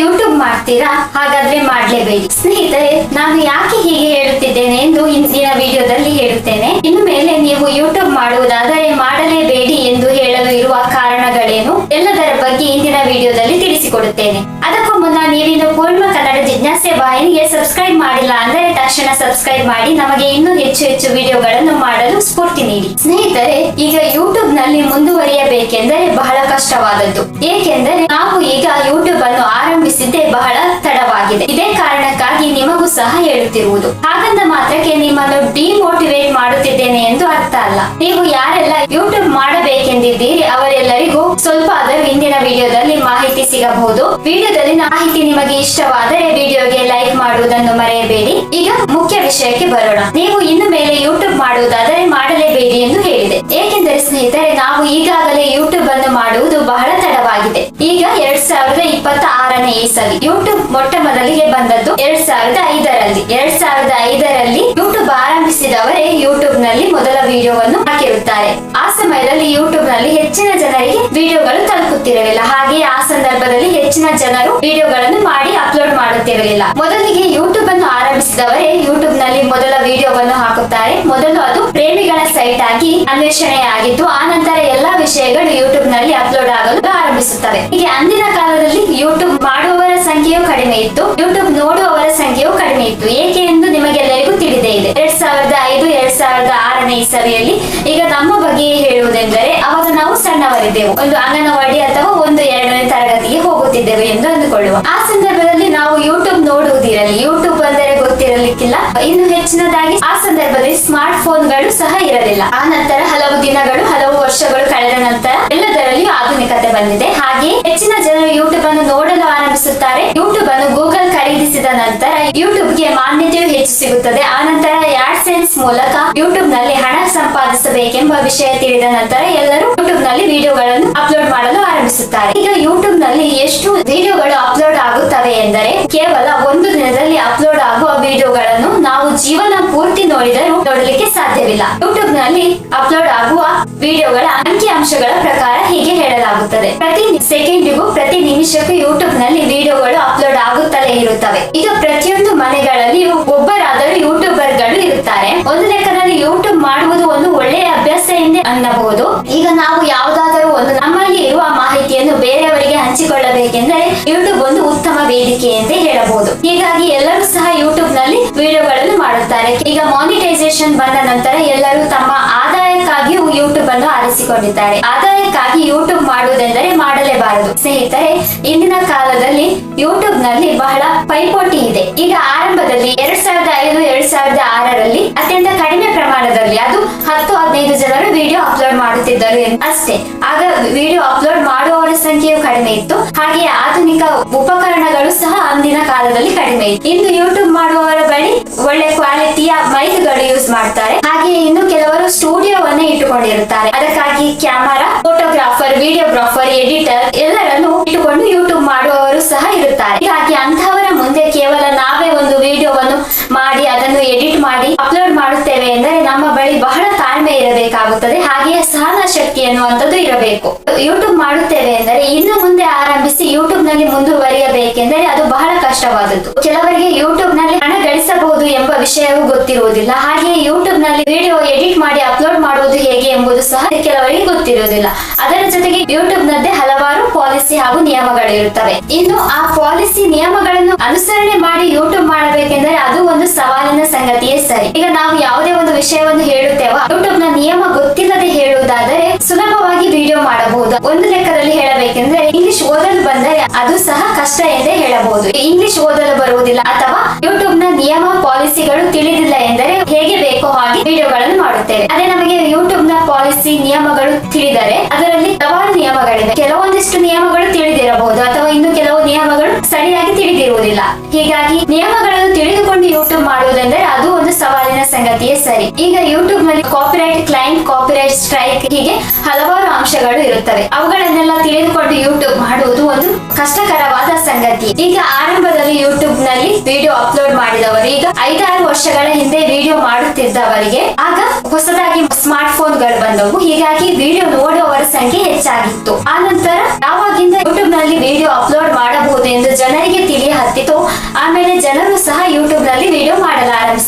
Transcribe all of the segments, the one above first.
YouTube ಮಾಡ್ತೀರಾ? ಹಾಗಾದ್ರೆ ಮಾಡ್ಲೇಬೇಡಿ. ಸ್ನೇಹಿತರೆ, ನಾನು ಯಾಕೆ ಹೀಗೆ ಹೇಳುತ್ತಿದ್ದೇನೆ ಎಂದು ಇಂದಿನ ವಿಡಿಯೋದಲ್ಲಿ ಹೇಳುತ್ತೇನೆ. ಇನ್ನು ಮೇಲೆ ನೀವು ಯೂಟ್ಯೂಬ್ ಮಾಡುವುದಾದರೆ ಮಾಡಲೇಬೇಡಿ ಎಂದು ಹೇಳಲು ಇರುವ ಕಾರಣಗಳೇನು ಎಲ್ಲದರ ಬಗ್ಗೆ ಇಂದಿನ ವಿಡಿಯೋದಲ್ಲಿ ತಿಳಿಸಿಕೊಡುತ್ತೇನೆ. ಅದಕ್ಕೂ ಮುನ್ನ ನೀವಿನ್ನು ಪೂರ್ಣ ಕನ್ನಡ ಜಿಜ್ಞಾಸೆ ವಾಹಿನಿಗೆ ಸಬ್ಸ್ಕ್ರೈಬ್ ಮಾಡಿಲ್ಲ ಅಂದರೆ ತಕ್ಷಣ ಸಬ್ಸ್ಕ್ರೈಬ್ ಮಾಡಿ ನಮಗೆ ಇನ್ನೂ ಹೆಚ್ಚು ಹೆಚ್ಚು ವಿಡಿಯೋಗಳನ್ನು ಮಾಡಲು ಸ್ಫೂರ್ತಿ ನೀಡಿ. ಸ್ನೇಹಿತರೆ, ಈಗ ಯೂಟ್ಯೂಬ್ ನಲ್ಲಿ ಮುಂದುವರಿಯಬೇಕೆಂದರೆ ಬಹಳ ಕಷ್ಟವಾದದ್ದು. ಏಕೆಂದರೆ ನಾವು ಈಗ ಯೂಟ್ಯೂಬ್ ಅನ್ನು ಆರಂಭಿಸಿದ್ದೇ ಬಹಳ ತಡವಾಗಿದೆ. ಇದೇ ಕಾರಣಕ್ಕಾಗಿ ನಿಮಗೂ ಸಹ ಹೇಳುತ್ತಿರುವುದು. ಹಾಗಂದ ಮಾತ್ರಕ್ಕೆ ನಿಮ್ಮನ್ನು ಡಿಮೋಟಿವೇಟ್ ಮಾಡುತ್ತಿದ್ದೇನೆ ಎಂದು ಅರ್ಥ ಅಲ್ಲ. ನೀವು ಯಾರೆಲ್ಲ ಯೂಟ್ಯೂಬ್ ಮಾಡಬೇಕೆಂದಿದ್ದೀರಿ ಅವರೆಲ್ಲರಿಗೂ ಸ್ವಲ್ಪ ಆದರೂ ಇಂದಿನ ವಿಡಿಯೋದಲ್ಲಿ ಮಾಹಿತಿ ಸಿಗಬಹುದು. ವಿಡಿಯೋದಲ್ಲಿ ಮಾಹಿತಿ ನಿಮಗೆ ಇಷ್ಟವಾದರೆ ವಿಡಿಯೋಗೆ ಲೈಕ್ ಮಾಡುವುದನ್ನು ಮರೆಯಬೇಡಿ. ಈಗ ಮುಖ್ಯ ವಿಷಯಕ್ಕೆ ಬರೋಣ. ನೀವು ಇನ್ನು ಮೇಲೆ ಯೂಟ್ಯೂಬ್ ಮಾಡುವುದಾದರೆ ಮಾಡಲೇಬೇಡಿ ಎಂದು ಹೇಳಿದೆ. ಏಕೆಂದರೆ ಸ್ನೇಹಿತರೆ, ನಾವು ಈಗಾಗಲೇ ಯೂಟ್ಯೂಬ್ ಅನ್ನು ಮಾಡುವುದು ಬಹಳ ತಡವಾಗಿದೆ. ಈಗ 2026ನೇ ಇಸವಿ. ಯೂಟ್ಯೂಬ್ ಮೊಟ್ಟ ಮೊದಲಿಗೆ ಬಂದದ್ದು 2005ರಲ್ಲಿ. 2005ರಲ್ಲಿ ಯೂಟ್ಯೂಬ್ ಆರಂಭಿಸಿದವರೇ ಯೂಟ್ಯೂಬ್ ನಲ್ಲಿ ಮೊದಲ ವಿಡಿಯೋವನ್ನು ಹಾಕಿರುತ್ತಾರೆ. ಆ ಸಮಯದಲ್ಲಿ ಯೂಟ್ಯೂಬ್ ನಲ್ಲಿ ಹೆಚ್ಚಿನ ಜನರಿಗೆ ವಿಡಿಯೋಗಳು ತಲುಪುತ್ತಿರಲಿಲ್ಲ. ಹಾಗೆ ಆ ಸಂದರ್ಭದಲ್ಲಿ ಹೆಚ್ಚಿನ ಜನರು ವಿಡಿಯೋಗಳನ್ನು ಮಾಡಿ ಅಪ್ಲೋಡ್ ಮಾಡುತ್ತಿರಲಿಲ್ಲ. ಮೊದಲಿಗೆ ಯೂಟ್ಯೂಬ್ ಅನ್ನು ಆರಂಭಿಸಿದವರೇ ಯೂಟ್ಯೂಬ್ ನಲ್ಲಿ ಮೊದಲ ವಿಡಿಯೋವನ್ನು ಹಾಕುತ್ತಾರೆ. ಮೊದಲು ಅದು ಪ್ರೇಮಿಗಳ ಸೈಟ್ ಆಗಿ ಅನ್ವೇಷಣೆಯಾಗಿದ್ದು, ಆ ನಂತರ ಎಲ್ಲಾ ವಿಷಯಗಳು ಯೂಟ್ಯೂಬ್ ನಲ್ಲಿ ಅಪ್ಲೋಡ್ ಆಗಲು ಆರಂಭಿಸುತ್ತವೆ. ಹೀಗೆ ಅಂದಿನ ಕಾಲದಲ್ಲಿ ಯೂಟ್ಯೂಬ್ ಮಾಡುವವರ ಸಂಖ್ಯೆಯು ಕಡಿಮೆ ಇತ್ತು, ಯೂಟ್ಯೂಬ್ ನೋಡುವವರ ಸಂಖ್ಯೆಯು ಕಡಿಮೆ ಇತ್ತು. ಏಕೆ ಎಂದು ನಿಮಗೆಲ್ಲರಿಗೂ ತಿಳಿದೇ ಇದೆ. 2005 2006ನೇ ಇಸವಿಯಲ್ಲಿ ಈಗ ನಮ್ಮ ಬಗ್ಗೆ ಹೇಳುವುದೆಂದರೆ, ಅವಾಗ ನಾವು ಸಣ್ಣವರಿದ್ದೆವು. ಒಂದು ಅಂಗನವಾಡಿ ಅಥವಾ 1-2ನೇ ತರಗತಿಗೆ ಹೋಗುತ್ತಿದ್ದೆವು ಎಂದು ಅಂದುಕೊಳ್ಳುವ. ಆ ಸಂದರ್ಭದಲ್ಲಿ ನಾವು ಯೂಟ್ಯೂಬ್ ನೋಡುವುದಿರಲಿ, ಯೂಟ್ಯೂಬ್ ಅಂದರೆ ಗೊತ್ತಿರಲಿಕ್ಕಿಲ್ಲ. ಇನ್ನು ಹೆಚ್ಚಿನದಾಗಿ ಆ ಸಂದರ್ಭದಲ್ಲಿ ಸ್ಮಾರ್ಟ್ ಫೋನ್ಗಳು ಸಹ ಇರಲಿಲ್ಲ. ಆ ನಂತರ ಹಲವು ದಿನಗಳು, ಹಲವು ವರ್ಷಗಳು ಕಳೆದ ನಂತರ ಎಲ್ಲದರಲ್ಲಿಯೂ ಆಧುನಿಕತೆ ಬಂದಿದೆ. ಹಾಗೆ ಹೆಚ್ಚಿನ ಜನರು ಯೂಟ್ಯೂಬ್ ಅನ್ನು ನೋಡಲು ಆರಂಭಿಸುತ್ತಾರೆ. ಯೂಟ್ಯೂಬ್ ಅನ್ನು ಗೂಗಲ್ ಖರೀದಿಸಿದ ನಂತರ ಯೂಟ್ಯೂಬ್ಗೆ ಮಾನ್ಯತೆಯು ಹೆಚ್ಚು ಸಿಗುತ್ತದೆ. ಆ ನಂತರ ಆಡ್ಸೆನ್ಸ್ ಮೂಲಕ ಯೂಟ್ಯೂಬ್ ನಲ್ಲಿ ಹಣ ಸಂಪಾದಿಸಬೇಕೆಂಬ ವಿಷಯ ತಿಳಿದ ನಂತರ ಎಲ್ಲರೂ ಯೂಟ್ಯೂಬ್ ನಲ್ಲಿ ವಿಡಿಯೋಗಳನ್ನು ಅಪ್ಲೋಡ್ ಮಾಡಲು ಆರಂಭಿಸುತ್ತಾರೆ. ಈಗ ಯೂಟ್ಯೂಬ್ ನಲ್ಲಿ ಎಷ್ಟು ವಿಡಿಯೋಗಳು ಅಪ್ಲೋಡ್ ಆಗುತ್ತವೆ ಎಂದರೆ, ಕೇವಲ ಒಂದು ದಿನದಲ್ಲಿ ಅಪ್ಲೋಡ್ ಆಗುವ ವಿಡಿಯೋಗಳನ್ನು ನಾವು ಜೀವನ ಪೂರ್ತಿ ನೋಡಿದರೂ ನೋಡಲಿಕ್ಕೆ ಸಾಧ್ಯವಿಲ್ಲ. ಯೂಟ್ಯೂಬ್ ನಲ್ಲಿ ಅಪ್ಲೋಡ್ ಆಗುವ ವಿಡಿಯೋಗಳ ಅಂಕಿ ಅಂಶಗಳ ಪ್ರಕಾರ ಹೀಗೆ ಹೇಳಲಾಗುತ್ತದೆ. ಪ್ರತಿ ಸೆಕೆಂಡಿಗೂ ಪ್ರತಿ ನಿಮಿಷಕ್ಕೂ ಯೂಟ್ಯೂಬ್ ನಲ್ಲಿ ವಿಡಿಯೋಗಳು ಅಪ್ಲೋಡ್ ಆಗುತ್ತಲೇ ಇರುತ್ತವೆ. ಈಗ ಪ್ರತಿಯೊಂದು ಮನೆಗಳಲ್ಲಿ ಒಬ್ಬರಾದರೂ ಯೂಟ್ಯೂಬರ್ ಗಳು ಇರುತ್ತಾರೆ. ಒಂದು ಲೆಕ್ಕದಲ್ಲಿ ಯೂಟ್ಯೂಬ್ ಮಾಡುವುದು ಒಂದು ಒಳ್ಳೆಯ ಅಭ್ಯಾಸ ಎಂದೇ ಅನ್ನಬಹುದು. ಈಗ ನಾವು ಯಾವುದಾದರೂ ಒಂದು ನಮ್ಮಲ್ಲಿ ಇರುವ ಮಾಹಿತಿಯನ್ನು ಬೇರೆಯವರಿಗೆ ಹಂಚಿಕೊಳ್ಳಬೇಕೆಂದರೆ ಯೂಟ್ಯೂಬ್ ಒಂದು ಉತ್ತಮ ವೇದಿಕೆ ಎಂದೇ ಹೇಳಬಹುದು. ಹೀಗಾಗಿ ಎಲ್ಲರೂ ಸಹ ಯೂಟ್ಯೂಬ್ ನಲ್ಲಿ ವಿಡಿಯೋಗಳನ್ನು ಮಾಡುತ್ತಾರೆ. ಈಗ ಮಾನಿಟೈಸೇಷನ್ ಬಂದ ನಂತರ ಎಲ್ಲರೂ ತಮ್ಮ ಆದಾಯಕ್ಕಾಗಿಯೂ ಯೂಟ್ಯೂಬ್ ಅನ್ನು ಆರಿಸಿಕೊಂಡಿದ್ದಾರೆ. ಆದಾಯಕ್ಕಾಗಿ ಯೂಟ್ಯೂಬ್ ಮಾಡುವುದೆಂದರೆ ಮಾಡಲೇಬಾರದು. ಸ್ನೇಹಿತರೆ, ಇಂದಿನ ಕಾಲದಲ್ಲಿ ಯೂಟ್ಯೂಬ್ ನಲ್ಲಿ ಬಹಳ ಪೈಪೋಟಿ ಇದೆ. ಈಗ ಆರಂಭದಲ್ಲಿ 2005 2006ರಲ್ಲಿ ಅತ್ಯಂತ ಕಡಿಮೆ ಪ್ರಮಾಣದಲ್ಲಿ, ಅದು 10-15 ಜನರು ವಿಡಿಯೋ ಅಪ್ಲೋಡ್ ಮಾಡುತ್ತಿದ್ದರು ಅಷ್ಟೇ. ಆಗ ವಿಡಿಯೋ ಅಪ್ಲೋಡ್ ಮಾಡುವವರ ಸಂಖ್ಯೆಯು ಕಡಿಮೆ ಇತ್ತು. ಹಾಗೆ ಆಧುನಿಕ ಉಪಕರಣಗಳು ಸಹ ಅಂದಿನ ಕಾಲದಲ್ಲಿ ಕಡಿಮೆ ಇತ್ತು. ಇಂದು ಯೂಟ್ಯೂಬ್ ಮಾಡುವವರ ಬಳಿ ಒಳ್ಳೆ ಕ್ವಾಲಿಟಿಯ ಮೈಕ್ಗಳು ಯೂಸ್ ಮಾಡ್ತಾರೆ. ಹಾಗೆ ಇನ್ನು ಕೆಲವರು ಸ್ಟುಡಿಯೋವನ್ನೇ ಇಟ್ಟುಕೊಂಡಿರುತ್ತಾರೆ. ಅದಕ್ಕಾಗಿ ಕ್ಯಾಮರಾ, ಫೋಟೋಗ್ರಾಫರ್, ವಿಡಿಯೋಗ್ರಾಫರ್, ಎಡಿಟರ್ ಎಲ್ಲರನ್ನು ಇಟ್ಟುಕೊಂಡು ಯೂಟ್ಯೂಬ್ ಮಾಡುವವರು ಸಹ ಇರುತ್ತಾರೆ. ಹೀಗಾಗಿ ಅಂತಹವರ ಮುಂದೆ ಕೇವಲ ನಾವೇ ಒಂದು ವಿಡಿಯೋವನ್ನು ಮಾಡಿ ಅದನ್ನು ಎಡಿಟ್ ಮಾಡಿ ಅಪ್ಲೋಡ್ ಮಾಡುತ್ತೇವೆ ಎಂದರೆ ನಮ್ಮ ಬಳಿ ಬಹಳ ತಾಳ್ಮೆ ಇರಬೇಕಾಗುತ್ತದೆ. ಹಾಗೆಯೇ ಸಹನ ಶಕ್ತಿ ಎನ್ನುವಂಥದ್ದು ಇರಬೇಕು. ಯೂಟ್ಯೂಬ್ ಮಾಡುತ್ತೇವೆ ಎಂದರೆ ಇನ್ನು ಮುಂದೆ ಆರಂಭಿಸಿ ಯೂಟ್ಯೂಬ್ ನಲ್ಲಿ ಮುಂದುವರಿಯಬೇಕೆಂದರೆ ಅದು ಬಹಳ ಕಷ್ಟವಾದದ್ದು. ಕೆಲವರಿಗೆ ಯೂಟ್ಯೂಬ್ ನಲ್ಲಿ ಹಣ ಗಳಿಸಬಹುದು ಎಂಬ ವಿಷಯವೂ ಗೊತ್ತಿರುವುದಿಲ್ಲ. ಹಾಗೆ ಯೂಟ್ಯೂಬ್ ನಲ್ಲಿ ವಿಡಿಯೋ ಎಡಿಟ್ ಮಾಡಿ ಅಪ್ಲೋಡ್ ಮಾಡುವುದು ಹೇಗೆ ಎಂಬುದು ಸಹ ಕೆಲವರಿಗೆ ಗೊತ್ತಿರುವುದಿಲ್ಲ. ಅದರ ಜೊತೆಗೆ ಯೂಟ್ಯೂಬ್ ನದ್ದೇ ಹಲವಾರು ಪಾಲಿಸಿ ಹಾಗೂ ನಿಯಮಗಳು ಇರುತ್ತವೆ. ಇನ್ನು ಆ ಪಾಲಿಸಿ ನಿಯಮಗಳನ್ನು ಅನುಸರಣೆ ಮಾಡಿ ಯೂಟ್ಯೂಬ್ ಮಾಡಬೇಕೆಂದರೆ ಅದು ಒಂದು ಸವಾಲಿನ ಸಂಗತಿಯೇ ಸರಿ. ಈಗ ನಾವು ಯಾವುದೇ ಒಂದು ವಿಷಯವನ್ನು ಹೇಳುತ್ತೇವೋ ಯೂಟ್ಯೂಬ್ ನ ನಿಯಮ ಗೊತ್ತಿಲ್ಲದೆ ಹೇಳುವುದಾದರೆ ಸುಲಭವಾಗಿ ವಿಡಿಯೋ ಮಾಡಬಹುದು. ಒಂದು ಲೆಕ್ಕದಲ್ಲಿ ಹೇಳಬೇಕೆಂದ್ರೆ ಇಂಗ್ಲಿಷ್ ಓದಲು ಬಂದರೆ ಅದು ಸಹ ಕಷ್ಟ ಎಂದೇ ಹೇಳಬಹುದು. ಇಂಗ್ಲಿಷ್ ಓದಲು ಬರುವುದಿಲ್ಲ ಅಥವಾ ಯೂಟ್ಯೂಬ್ ನ ನಿಯಮ ಪಾಲಿಸಿಗಳು ತಿಳಿದಿಲ್ಲ ಎಂದರೆ ಹೇಗೆ ಬೇಕೋ ಹಾಗೆ ವಿಡಿಯೋಗಳನ್ನು ಮಾಡುತ್ತೇವೆ. ಅದೇ ನಮಗೆ ಯೂಟ್ಯೂಬ್ ನ ಪಾಲಿಸಿ ನಿಯಮಗಳು ತಿಳಿದರೆ ಅದರಲ್ಲಿ ಹಲವಾರು ನಿಯಮಗಳಿವೆ. ಕೆಲವೊಂದಿಷ್ಟು ನಿಯಮಗಳು ತಿಳಿದಿರಬಹುದು ಅಥವಾ ಇನ್ನು ಕೆಲವು ನಿಯಮಗಳು ಸರಿಯಾಗಿ ತಿಳಿದಿರುವುದಿಲ್ಲ. ಹೀಗಾಗಿ ನಿಯಮಗಳನ್ನು ತಿಳಿದುಕೊಂಡು ಯೂಟ್ಯೂಬ್ ಮಾಡುವುದೆಂದರೆ ಅದು ಒಂದು ಸವಾಲಿನ ಸಂಗತಿಯೇ ಸರಿ. ಈಗ ಯೂಟ್ಯೂಬ್ ನಲ್ಲಿ ಕಾಪಿರೈಟ್ ಕ್ಲೈಮ್, ಕಾಪಿರೈಟ್ ಸ್ಟ್ರೈಕ್ ಹೀಗೆ ಹಲವಾರು ಅಂಶಗಳು ಇರುತ್ತವೆ. ಅವುಗಳನ್ನೆಲ್ಲ ತಿಳಿದುಕೊಂಡು ಯೂಟ್ಯೂಬ್ ಮಾಡುವುದು ಒಂದು ಕಷ್ಟಕರವಾದ ಸಂಗತಿ. ಈಗ ಆರಂಭದಲ್ಲಿ ಯೂಟ್ಯೂಬ್ ನಲ್ಲಿ ವಿಡಿಯೋ ಅಪ್ಲೋಡ್ ಮಾಡಿದವರು ಈಗ 5-6 ವರ್ಷಗಳ ಹಿಂದೆ ವಿಡಿಯೋ ಮಾಡುತ್ತಿದ್ದವರಿಗೆ ಆಗ ಹೊಸದಾಗಿ ಸ್ಮಾರ್ಟ್ ಫೋನ್ಗಳು ಬಂದವು. ಹೀಗಾಗಿ ವಿಡಿಯೋ ನೋಡುವವರ ಸಂಖ್ಯೆ ಹೆಚ್ಚಾಗಿತ್ತು. ಆ ನಂತರ ಯಾವಾಗಿಂದ ಯೂಟ್ಯೂಬ್ ನಲ್ಲಿ ವಿಡಿಯೋ ಅಪ್ಲೋಡ್ ಮಾಡಬಹುದು ಎಂದು ಜನರಿಗೆ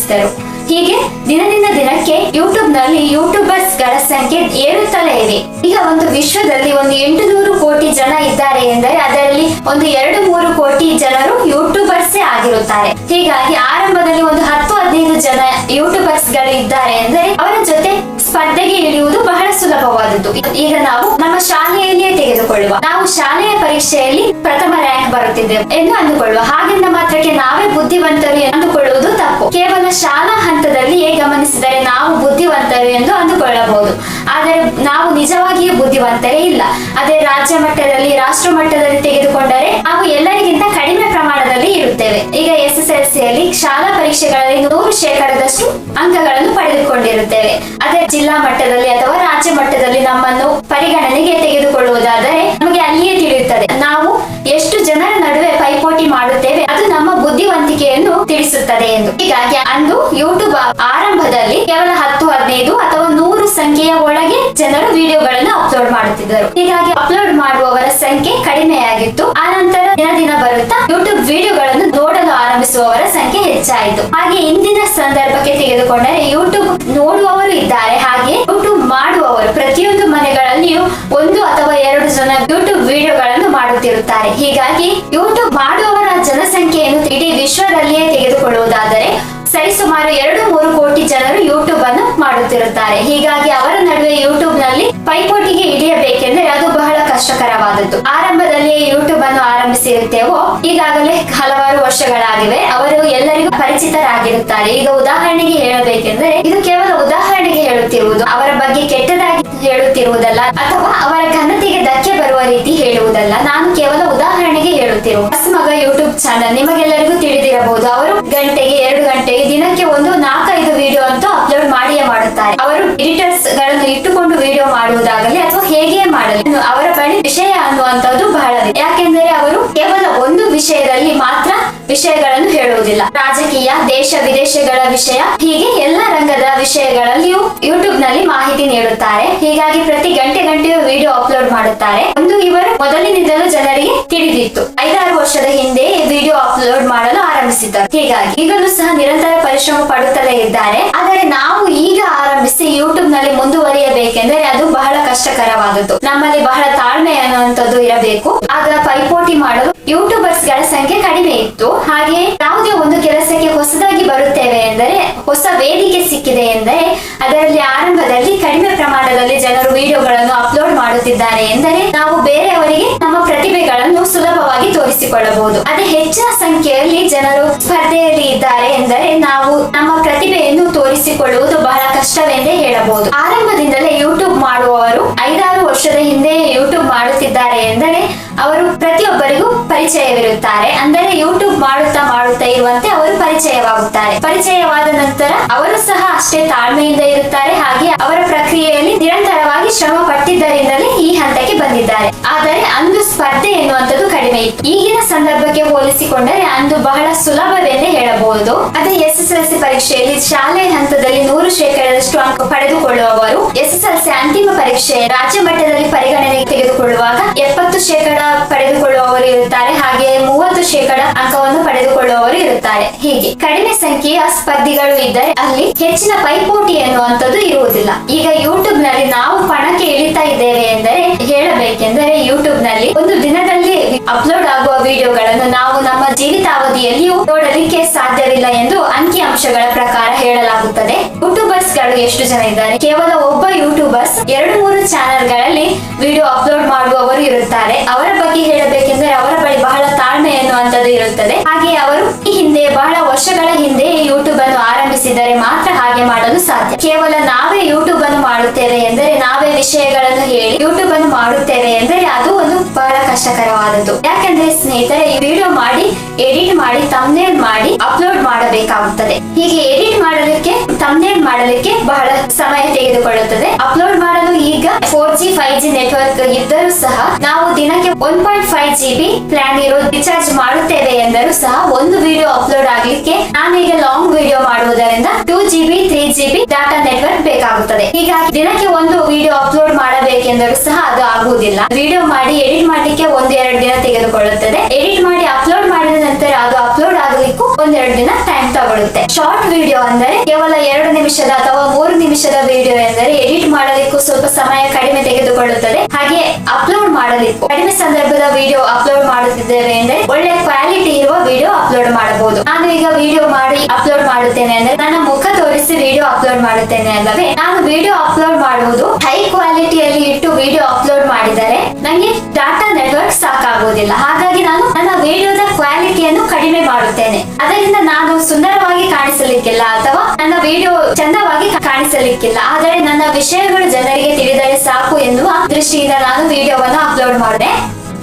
ಆರಂಭಿಸಿದರು. ಹೀಗೆ ದಿನದಿಂದ ದಿನಕ್ಕೆ ಯೂಟ್ಯೂಬ್ ನಲ್ಲಿ ಯೂಟ್ಯೂಬರ್ಸ್ ಗಳ ಸಂಖ್ಯೆ ಏರುತ್ತಲೇ ಇದೆ. ಈಗ ಒಂದು ವಿಶ್ವದಲ್ಲಿ ಒಂದು 800 ಕೋಟಿ ಜನ ಇದ್ದಾರೆ ಎಂದರೆ ಅದರಲ್ಲಿ ಒಂದು 2-3 ಕೋಟಿ ಜನರು ಯೂಟ್ಯೂಬರ್ಸೇ ಆಗಿರುತ್ತಾರೆ. ಹೀಗಾಗಿ ಆರಂಭದಲ್ಲಿ ಒಂದು 10-15 ಜನ ಯೂಟ್ಯೂಬರ್ಸ್ ಗಳು ಇದ್ದಾರೆ ಎಂದರೆ ಅವರ ಜೊತೆ ಸ್ಪರ್ಧೆಗೆ ಇಳಿಯುವುದು ಬಹಳ ಸುಲಭವಾದದ್ದು. ಈಗ ನಾವು ನಮ್ಮ ಶಾಲೆಯಲ್ಲಿಯೇ ತೆಗೆದುಕೊಳ್ಳುವ, ನಾವು ಶಾಲೆಯ ಪರೀಕ್ಷೆಯಲ್ಲಿ ಪ್ರಥಮ ರ್ಯಾಂಕ್ ಬರುತ್ತಿದ್ದೇವೆ ಎಂದು ಅಂದುಕೊಳ್ಳುವ. ಹಾಗೆಂದ ಮಾತ್ರಕ್ಕೆ ನಾವೇ ಬುದ್ಧಿವಂತರು ಅಂದುಕೊಳ್ಳುವುದು ತಪ್ಪು. ಕೇವಲ ಶಾಲಾ ಹಂತದಲ್ಲಿಯೇ ಗಮನಿಸಿದರೆ ನಾವು ಬುದ್ಧಿವಂತರು ಎಂದು ಅಂದುಕೊಳ್ಳಬಹುದು. ಆದರೆ ನಾವು ನಿಜವಾಗಿಯೂ ಬುದ್ಧಿವಂತರೇ ಇಲ್ಲ. ಅದೇ ರಾಜ್ಯ ಮಟ್ಟದಲ್ಲಿ, ರಾಷ್ಟ್ರ ಮಟ್ಟದಲ್ಲಿ ತೆಗೆದುಕೊಂಡರೆ ನಾವು ಎಲ್ಲರಿಗಿಂತ ಕಡಿಮೆ ಪ್ರಮಾಣದಲ್ಲಿ ಇರುತ್ತೇವೆ. ಈಗ SSLC ಯಲ್ಲಿ ಶಾಲಾ ಪರೀಕ್ಷೆಗಳಲ್ಲಿ 100% ಅಂಕಗಳನ್ನು ಪಡೆದುಕೊಂಡಿರುತ್ತೇವೆ. ಅದೇ ಜಿಲ್ಲಾ ಮಟ್ಟದಲ್ಲಿ ಅಥವಾ ರಾಜ್ಯ ಮಟ್ಟದಲ್ಲಿ ನಮ್ಮನ್ನು ಪರಿಗಣನೆಗೆ ತೆಗೆದುಕೊಳ್ಳುವುದಾದರೆ ನಮಗೆ ಅಲ್ಲಿಯೇ ತಿಳಿಯುತ್ತದೆ ನಾವು ಎಷ್ಟು ಜನರ ನಡುವೆ ಪೈಪೋಟಿ ಮಾಡುತ್ತೇವೆ, ಅದು ನಮ್ಮ ಬುದ್ಧಿವಂತಿಕೆಯನ್ನು ತಿಳಿಸುತ್ತದೆ ಎಂದು. ಹೀಗಾಗಿ ಅಂದು ಯೂಟ್ಯೂಬ್ ಆರಂಭದಲ್ಲಿ ಕೇವಲ 10-15 ಅಥವಾ 100 ಸಂಖ್ಯೆಯ ಒಳಗೆ ಜನರು ವಿಡಿಯೋಗಳನ್ನು ಅಪ್ಲೋಡ್ ಮಾಡುತ್ತಿದ್ದರು. ಹೀಗಾಗಿ ಅಪ್ಲೋಡ್ ಮಾಡುವವರ ಸಂಖ್ಯೆ ಕಡಿಮೆಯಾಗಿತ್ತು. ಆನಂತರ ದಿನ ಬರುತ್ತಾ ಯೂಟ್ಯೂಬ್ ವಿಡಿಯೋಗಳನ್ನು ನೋಡಲು ಆರಂಭಿಸುವವರ ಸಂಖ್ಯೆ ಹೆಚ್ಚಾಯಿತು. ಹಾಗೆ ಇಂದಿನ ಸಂದರ್ಭಕ್ಕೆ ತೆಗೆದುಕೊಂಡರೆ ಯೂಟ್ಯೂಬ್ ನೋಡುವವರು ಇದ್ದಾರೆ, ಹಾಗೆ ಯೂಟ್ಯೂಬ್ ಮಾಡುವವರು ಪ್ರತಿಯೊಂದು ಮನೆಗಳಲ್ಲಿಯೂ 1 ಅಥವಾ 2 ಜನ ಯೂಟ್ಯೂಬ್ ವಿಡಿಯೋಗಳನ್ನು ಮಾಡುತ್ತಿರುತ್ತಾರೆ. ಹೀಗಾಗಿ ಯೂಟ್ಯೂಬ್ ಮಾಡುವವರ ಜನಸಂಖ್ಯೆಯನ್ನು ಇಡೀ ವಿಶ್ವದಲ್ಲಿಯೇ ತೆಗೆದುಕೊಳ್ಳುವುದಾದರೆ ಸರಿಸುಮಾರು 2-3 ಕೋಟಿ ಜನರು ಯೂಟ್ಯೂಬ್ ಅನ್ನು ಮಾಡುತ್ತಿರುತ್ತಾರೆ. ಹೀಗಾಗಿ ಅವರ ನಡುವೆ ಯೂಟ್ಯೂಬ್ ನಲ್ಲಿ ಪೈಪೋಟಿಗೆ ಇಳಿಯಬೇಕೆಂದರೆ ಅದು ಬಹಳ ಕಷ್ಟಕರವಾದದ್ದು. ಆರಂಭದಲ್ಲಿ ಯೂಟ್ಯೂಬ್ ಅನ್ನು ಆರಂಭಿಸಿರುತ್ತೇವೋ ಈಗಾಗಲೇ ಹಲವಾರು ವರ್ಷಗಳಾಗಿವೆ, ಅವರು ಎಲ್ಲರಿಗೂ ಪರಿಚಿತರಾಗಿರುತ್ತಾರೆ. ಈಗ ಉದಾಹರಣೆಗೆ ಹೇಳಬೇಕೆಂದರೆ ಇದು ಕೇವಲ ಉದಾಹರಣೆಗೆ ಹೇಳುತ್ತಿರುವುದು, ಅವರ ಬಗ್ಗೆ ಕೆಟ್ಟದಾಗಿ ಹೇಳುತ್ತಿರುವುದಲ್ಲ ಅಥವಾ ಅವರ ಘನತೆಗೆ ಧಕ್ಕೆ ಬರುವ ರೀತಿ ಹೇಳುವುದಲ್ಲ. ನಾನು ಕೇವಲ ಉದಾಹರಣೆಗೆ ಹೇಳುತ್ತಿರುವ ಮಗ ಯೂಟ್ಯೂಬ್ ಚಾನಲ್ ನಿಮಗೆಲ್ಲರಿಗೂ ತಿಳಿದಿರಬಹುದು. ಅವರು ಗಂಟೆಗೆ 2 ಗಂಟೆಗೆ ದಿನಕ್ಕೆ 4-5 ವಿಡಿಯೋ ಅಂತೂ ಅಪ್ಲೋಡ್ ಮಾಡಿಯೇ ಮಾಡುತ್ತಾರೆ. ಅವರು ಎಡಿಟರ್ಸ್ ಗಳನ್ನು ಇಟ್ಟುಕೊಂಡು ವಿಡಿಯೋ ಮಾಡುವುದಾಗಲಿ ಅಥವಾ ಹೇಗೆ ಮಾಡಲಿ ಅವರ ಬಳಿ ವಿಷಯ ಅನ್ನುವಂಥದ್ದು ಬಹಳ ಇದೆ. ಯಾಕೆಂದರೆ ಅವರು ಕೇವಲ ಒಂದು ವಿಷಯದಲ್ಲಿ ಮಾತ್ರ ವಿಷಯಗಳನ್ನು ಹೇಳುವುದಿಲ್ಲ. ರಾಜಕೀಯ, ದೇಶ ವಿದೇಶಗಳ ವಿಷಯ, ಹೀಗೆ ಎಲ್ಲ ರಂಗದ ವಿಷಯಗಳಲ್ಲಿಯೂ ಯೂಟ್ಯೂಬ್ ನಲ್ಲಿ ಮಾಹಿತಿ ನೀಡುತ್ತಾರೆ. ಹೀಗಾಗಿ ಪ್ರತಿ ಗಂಟೆಯೂ ವಿಡಿಯೋ ಅಪ್ಲೋಡ್ ಮಾಡುತ್ತಾರೆ. ಒಂದು ಇವರು ಮೊದಲಿನಿಂದಲೂ ಜನರಿಗೆ ತಿಳಿದಿತ್ತು. 5-6 ವರ್ಷದ ಹಿಂದೆ ವಿಡಿಯೋ ಅಪ್ಲೋಡ್ ಮಾಡಲು ಆರಂಭಿಸಿದ್ದರು. ಹೀಗಾಗಿ ಈಗಲೂ ಸಹ ನಿರಂತರ ಪರಿಶ್ರಮ ಪಡುತ್ತಲೇ ಇದ್ದಾರೆ. ಆದರೆ ನಾವು ಈಗ ಆರಂಭಿಸಿ ಯೂಟ್ಯೂಬ್ ನಲ್ಲಿ ಮುಂದುವರಿಯಬೇಕೆಂದರೆ ಅದು ಬಹಳ ಕಷ್ಟಕರವಾದದ್ದು. ನಮ್ಮಲ್ಲಿ ಬಹಳ ತಾಳ್ಮೆ ಅನ್ನುವಂಥದ್ದು ಇರಬೇಕು. ಆಗ ಪೈಪೋಟಿ ಮಾಡಲು ಯೂಟ್ಯೂಬರ್ಸ್ ಗಳ ಸಂಖ್ಯೆ ಕಡಿಮೆ ಇತ್ತು. ಹಾಗೆ ಯಾವುದೇ ಒಂದು ಕೆಲಸಕ್ಕೆ ಹೊಸದಾಗಿ ಬರುತ್ತೇವೆ ಎಂದರೆ, ಹೊಸ ವೇದಿಕೆ ಸಿಕ್ಕಿದೆ ಎಂದರೆ ಅದರಲ್ಲಿ ಆರಂಭದಲ್ಲಿ ಕಡಿಮೆ ಪ್ರಮಾಣದಲ್ಲಿ ಜನರು ವಿಡಿಯೋಗಳನ್ನು ಅಪ್ಲೋಡ್ ಮಾಡುತ್ತಿದ್ದಾರೆ ಎಂದರೆ ನಾವು ಬೇರೆಯವರಿಗೆ ನಮ್ಮ ಪ್ರತಿಭೆಗಳನ್ನು ಸುಲಭವಾಗಿ ತೋರಿಸಿಕೊಳ್ಳಬಹುದು. ಅದೇ ಹೆಚ್ಚಿನ ಸಂಖ್ಯೆಯಲ್ಲಿ ಜನರು ಸ್ಪರ್ಧೆಯಲ್ಲಿ ಇದ್ದಾರೆ ಎಂದರೆ ನಾವು ನಮ್ಮ ಪ್ರತಿಭೆಯನ್ನು ತೋರಿಸಿಕೊಳ್ಳುವುದು ಬಹಳ ಕಷ್ಟವೆಂದೇ ಹೇಳಬಹುದು. ಆರಂಭದಿಂದಲೇ ಯೂಟ್ಯೂಬ್ ಮಾಡುವವರು 5-6 ವರ್ಷದ ಹಿಂದೆ ಯೂಟ್ಯೂಬ್ ಮಾಡುತ್ತಿದ್ದಾರೆ ಎಂದರೆ ಅವರು ಪ್ರತಿಯೊಬ್ಬರಿಗೂ ಪರಿಚಯವಿರುತ್ತಾರೆ. ಅಂದರೆ ಯೂಟ್ಯೂಬ್ ಮಾಡುತ್ತಾ ಇರುವಂತೆ ಅವರು ಪರಿಚಯವಾಗುತ್ತಾರೆ. ಪರಿಚಯವಾದ ನಂತರ ಅವರು ಸಹ ಅಷ್ಟೇ ತಾಳ್ಮೆಯಿಂದ ಇರುತ್ತಾರೆ. ಹಾಗೆ ಅವರ ಪ್ರಕ್ರಿಯೆಯಲ್ಲಿ ನಿರಂತರವಾಗಿ ಶ್ರಮ ಪಟ್ಟಿದ್ದರಿಂದಲೇ ಈ ಹಂತಕ್ಕೆ ಬಂದಿದ್ದಾರೆ. ಆದರೆ ಅಂದು ಸ್ಪರ್ಧೆ ಎನ್ನುವಂಥದ್ದು ಕಡಿಮೆ ಇತ್ತು. ಈಗಿನ ಸಂದರ್ಭಕ್ಕೆ ಹೋಲಿಸಿಕೊಂಡರೆ ಅಂದು ಬಹಳ ಸುಲಭವೆಂದೇ ಹೇಳಬಹುದು. ಅದೇ SSLC ಪರೀಕ್ಷೆಯಲ್ಲಿ ಶಾಲೆ ಹಂತದಲ್ಲಿ 100% ಅಂಕ ಪಡೆದುಕೊಳ್ಳುವವರು SSLC ಅಂತಿಮ ಪರೀಕ್ಷೆ ರಾಜ್ಯ ಮಟ್ಟದಲ್ಲಿ ಪರಿಗಣನೆಗೆ ತೆಗೆದುಕೊಳ್ಳುವಾಗ 70% ಪಡೆದುಕೊಳ್ಳುವವರು ಇರುತ್ತಾರೆ. ಹಾಗೆ 30% ಅಂಕವನ್ನು ಪಡೆದುಕೊಳ್ಳುವವರು ಇರುತ್ತಾರೆ. ಹೀಗೆ ಕಡಿಮೆ ಸಂಖ್ಯೆಯ ಸ್ಪರ್ಧಿಗಳು ಇದ್ದರೆ ಅಲ್ಲಿ ಹೆಚ್ಚಿನ ಪೈಪೋಟಿ ಎನ್ನುವಂಥದ್ದು ಇರುವುದಿಲ್ಲ. ಈಗ ಯೂಟ್ಯೂಬ್ ನಲ್ಲಿ ನಾವು ಪಣಕ್ಕೆ ಇಳಿತಾ ಇದ್ದೇವೆ ಎಂದರೆ ಹೇಳಬೇಕೆಂದರೆ ಯೂಟ್ಯೂಬ್ ನಲ್ಲಿ ಒಂದು ದಿನದಲ್ಲಿ ಅಪ್ಲೋಡ್ ಆಗುವ ವಿಡಿಯೋಗಳನ್ನು ನಾವು ನಮ್ಮ ಜೀವಿತಾವಧಿಯಲ್ಲಿಯೂ ನೋಡಲಿಕ್ಕೆ ಸಾಧ್ಯವಿಲ್ಲ ಎಂದು ಅಂಕಿ ಅಂಶಗಳ ಪ್ರಕಾರ ಹೇಳಲಾಗುತ್ತದೆ. ಯೂಟ್ಯೂಬರ್ಸ್ ಗಳು ಎಷ್ಟು ಜನ ಇದ್ದಾರೆ? ಕೇವಲ ಒಬ್ಬ ಯೂಟ್ಯೂಬರ್ಸ್ 2-3 ಚಾನೆಲ್ ಗಳಲ್ಲಿ ವಿಡಿಯೋ ಅಪ್ಲೋಡ್ ಮಾಡುವವರು ಇರುತ್ತಾರೆ. ಅವರ ಬಗ್ಗೆ ಹೇಳಬೇಕೆಂದರೆ ಅವರ ಬಳಿ ಬಹಳ ತಾಳ್ಮೆ ಎನ್ನುವಂಥದ್ದು ಇರುತ್ತದೆ. ಹಾಗೆ ಅವರು ಈ ಹಿಂದೆ ಬಹಳ ವರ್ಷಗಳ ಹಿಂದೆ ಯೂಟ್ಯೂಬ್ ಅನ್ನು ಆರಂಭಿಸಿದರೆ ಮಾತ್ರ ಹಾಗೆ ಮಾಡಲು ಸಾಧ್ಯ. ಕೇವಲ ನಾವೇ ಯೂಟ್ಯೂಬ್ ಅನ್ನು ಮಾಡುತ್ತೇವೆ ಎಂದರೆ, ನಾವೇ ವಿಷಯಗಳನ್ನು ಹೇಳಿ ಯೂಟ್ಯೂಬ್ ಅನ್ನು ಮಾಡುತ್ತೇವೆ ಎಂದರೆ ಅದು ಒಂದು ಬಹಳ ಕಷ್ಟಕರವಾದದ್ದು. ಯಾಕೆಂದ್ರೆ ಸ್ನೇಹಿತರೆ, ಈ ವಿಡಿಯೋ ಮಾಡಿ ಎಡಿಟ್ ಮಾಡಿ ಥಂಬ್ನೇಲ್ ಮಾಡಿ ಅಪ್ಲೋಡ್ ಮಾಡಬೇಕಾಗುತ್ತದೆ. ಹೀಗೆ ಎಡಿಟ್ ಮಾಡಲಿಕ್ಕೆ ಥಂಬ್ನೇಲ್ ಮಾಡಲಿಕ್ಕೆ ಬಹಳ ಸಮಯ ತೆಗೆದುಕೊಳ್ಳುತ್ತದೆ. ಅಪ್ಲೋಡ್ ಮಾಡಲು ಈಗ 4G 5G ನೆಟ್ವರ್ಕ್ ಇದ್ದರೂ ಸಹ ನಾವು ದಿನಕ್ಕೆ 1.5 GB ಪ್ಲಾನ್ ಇರೋ ರಿಚಾರ್ಜ್ ಮಾಡುತ್ತೇವೆ ಎಂದರೂ ಸಹ ಒಂದು ವಿಡಿಯೋ ಅಪ್ಲೋಡ್ ಆಗ್ಲಿಕ್ಕೆ ನಾನೀಗ ಲಾಂಗ್ ವಿಡಿಯೋ ಮಾಡುವುದರಿಂದ 2 GB 3 GB ಡಾಟಾ ನೆಟ್ವರ್ಕ್ ಬೇಕಾಗುತ್ತದೆ. ಹೀಗಾಗಿ ದಿನಕ್ಕೆ ಒಂದು ವಿಡಿಯೋ ಅಪ್ಲೋಡ್ ಮಾಡಬೇಕೆಂದರೂ ಸಹ ಅದು ಆಗುವುದಿಲ್ಲ. ವಿಡಿಯೋ ಮಾಡಿ ಎಡಿಟ್ ಮಾಡ್ಲಿಕ್ಕೆ 1-2 ದಿನ ತೆಗೆದುಕೊಳ್ಳುತ್ತದೆ. ಎಡಿಟ್ ಮಾಡಿ ಅಪ್ಲೋಡ್ ಮಾಡಿದ ನಂತರ ಅದು ಅಪ್ಲೋಡ್ ಆಗಲಿಕ್ಕೂ 1-2 ದಿನ ಟೈಮ್ ತಗೊಳುತ್ತೆ. ಶಾರ್ಟ್ ವಿಡಿಯೋ ಅಂದರೆ ಕೇವಲ 2 ನಿಮಿಷದ ಅಥವಾ 3 ನಿಮಿಷದ ವಿಡಿಯೋ ಎಂದರೆ ಎಡಿಟ್ ಮಾಡಲಿಕ್ಕೂ ಸ್ವಲ್ಪ ಸಮಯ ಕಡಿಮೆ ತೆಗೆದುಕೊಳ್ಳುತ್ತದೆ. ಹಾಗೆ ಅಪ್ಲೋಡ್ ಮಾಡಲಿಕ್ಕೂ ಕಡಿಮೆ ಸಂದರ್ಭದ ವಿಡಿಯೋ ಅಪ್ಲೋಡ್ ಮಾಡುತ್ತಿದ್ದೇವೆ ಎಂದರೆ ಒಳ್ಳೆ ಕ್ವಾಲಿಟಿ ಇರುವ ವಿಡಿಯೋ ಅಪ್ಲೋಡ್ ಮಾಡಬಹುದು. ನಾನು ಈಗ ವಿಡಿಯೋ ಮಾಡಿ ಅಪ್ಲೋಡ್ ಮಾಡುತ್ತೇನೆ ಅಂದ್ರೆ ನನ್ನ ಮುಖ ತೋರಿಸಿ ವಿಡಿಯೋ ಅಪ್ಲೋಡ್ ಮಾಡುತ್ತೇನೆ ಅಲ್ಲವೇ. ನಾನು ವಿಡಿಯೋ ಅಪ್ಲೋಡ್ ಮಾಡುವುದು ಹೈ ಕ್ವಾಲಿಟಿಯಲ್ಲಿ ಇಟ್ಟು ವಿಡಿಯೋ ಅಪ್ಲೋಡ್ ಮಾಡಿದರೆ ನನಗೆ ಡಾಟಾ ನೆಟ್ವರ್ಕ್ ಸಾಕಾಗುವುದಿಲ್ಲ. ಹಾಗಾಗಿ ನಾನು ನನ್ನ ವಿಡಿಯೋದ ಕ್ವಾಲಿಟಿಯನ್ನು ಕಡಿಮೆ ಮಾಡುತ್ತೇನೆ. ಅದರಿಂದ ನಾನು ಸುಂದರವಾಗಿ ಕಾಣಿಸಲಿಕ್ಕಿಲ್ಲ ಅಥವಾ ನನ್ನ ವಿಡಿಯೋ ಚಂದವಾಗಿ ಕಾಣಿಸಲಿಕ್ಕಿಲ್ಲ. ಆದರೆ ನನ್ನ ವಿಷಯಗಳು ಜನರಿಗೆ ತಿಳಿದರೆ ಸಾಕು ಎನ್ನುವ ದೃಷ್ಟಿಯಿಂದ ನಾನು ವಿಡಿಯೋವನ್ನು ಅಪ್ಲೋಡ್ ಮಾಡಿದೆ.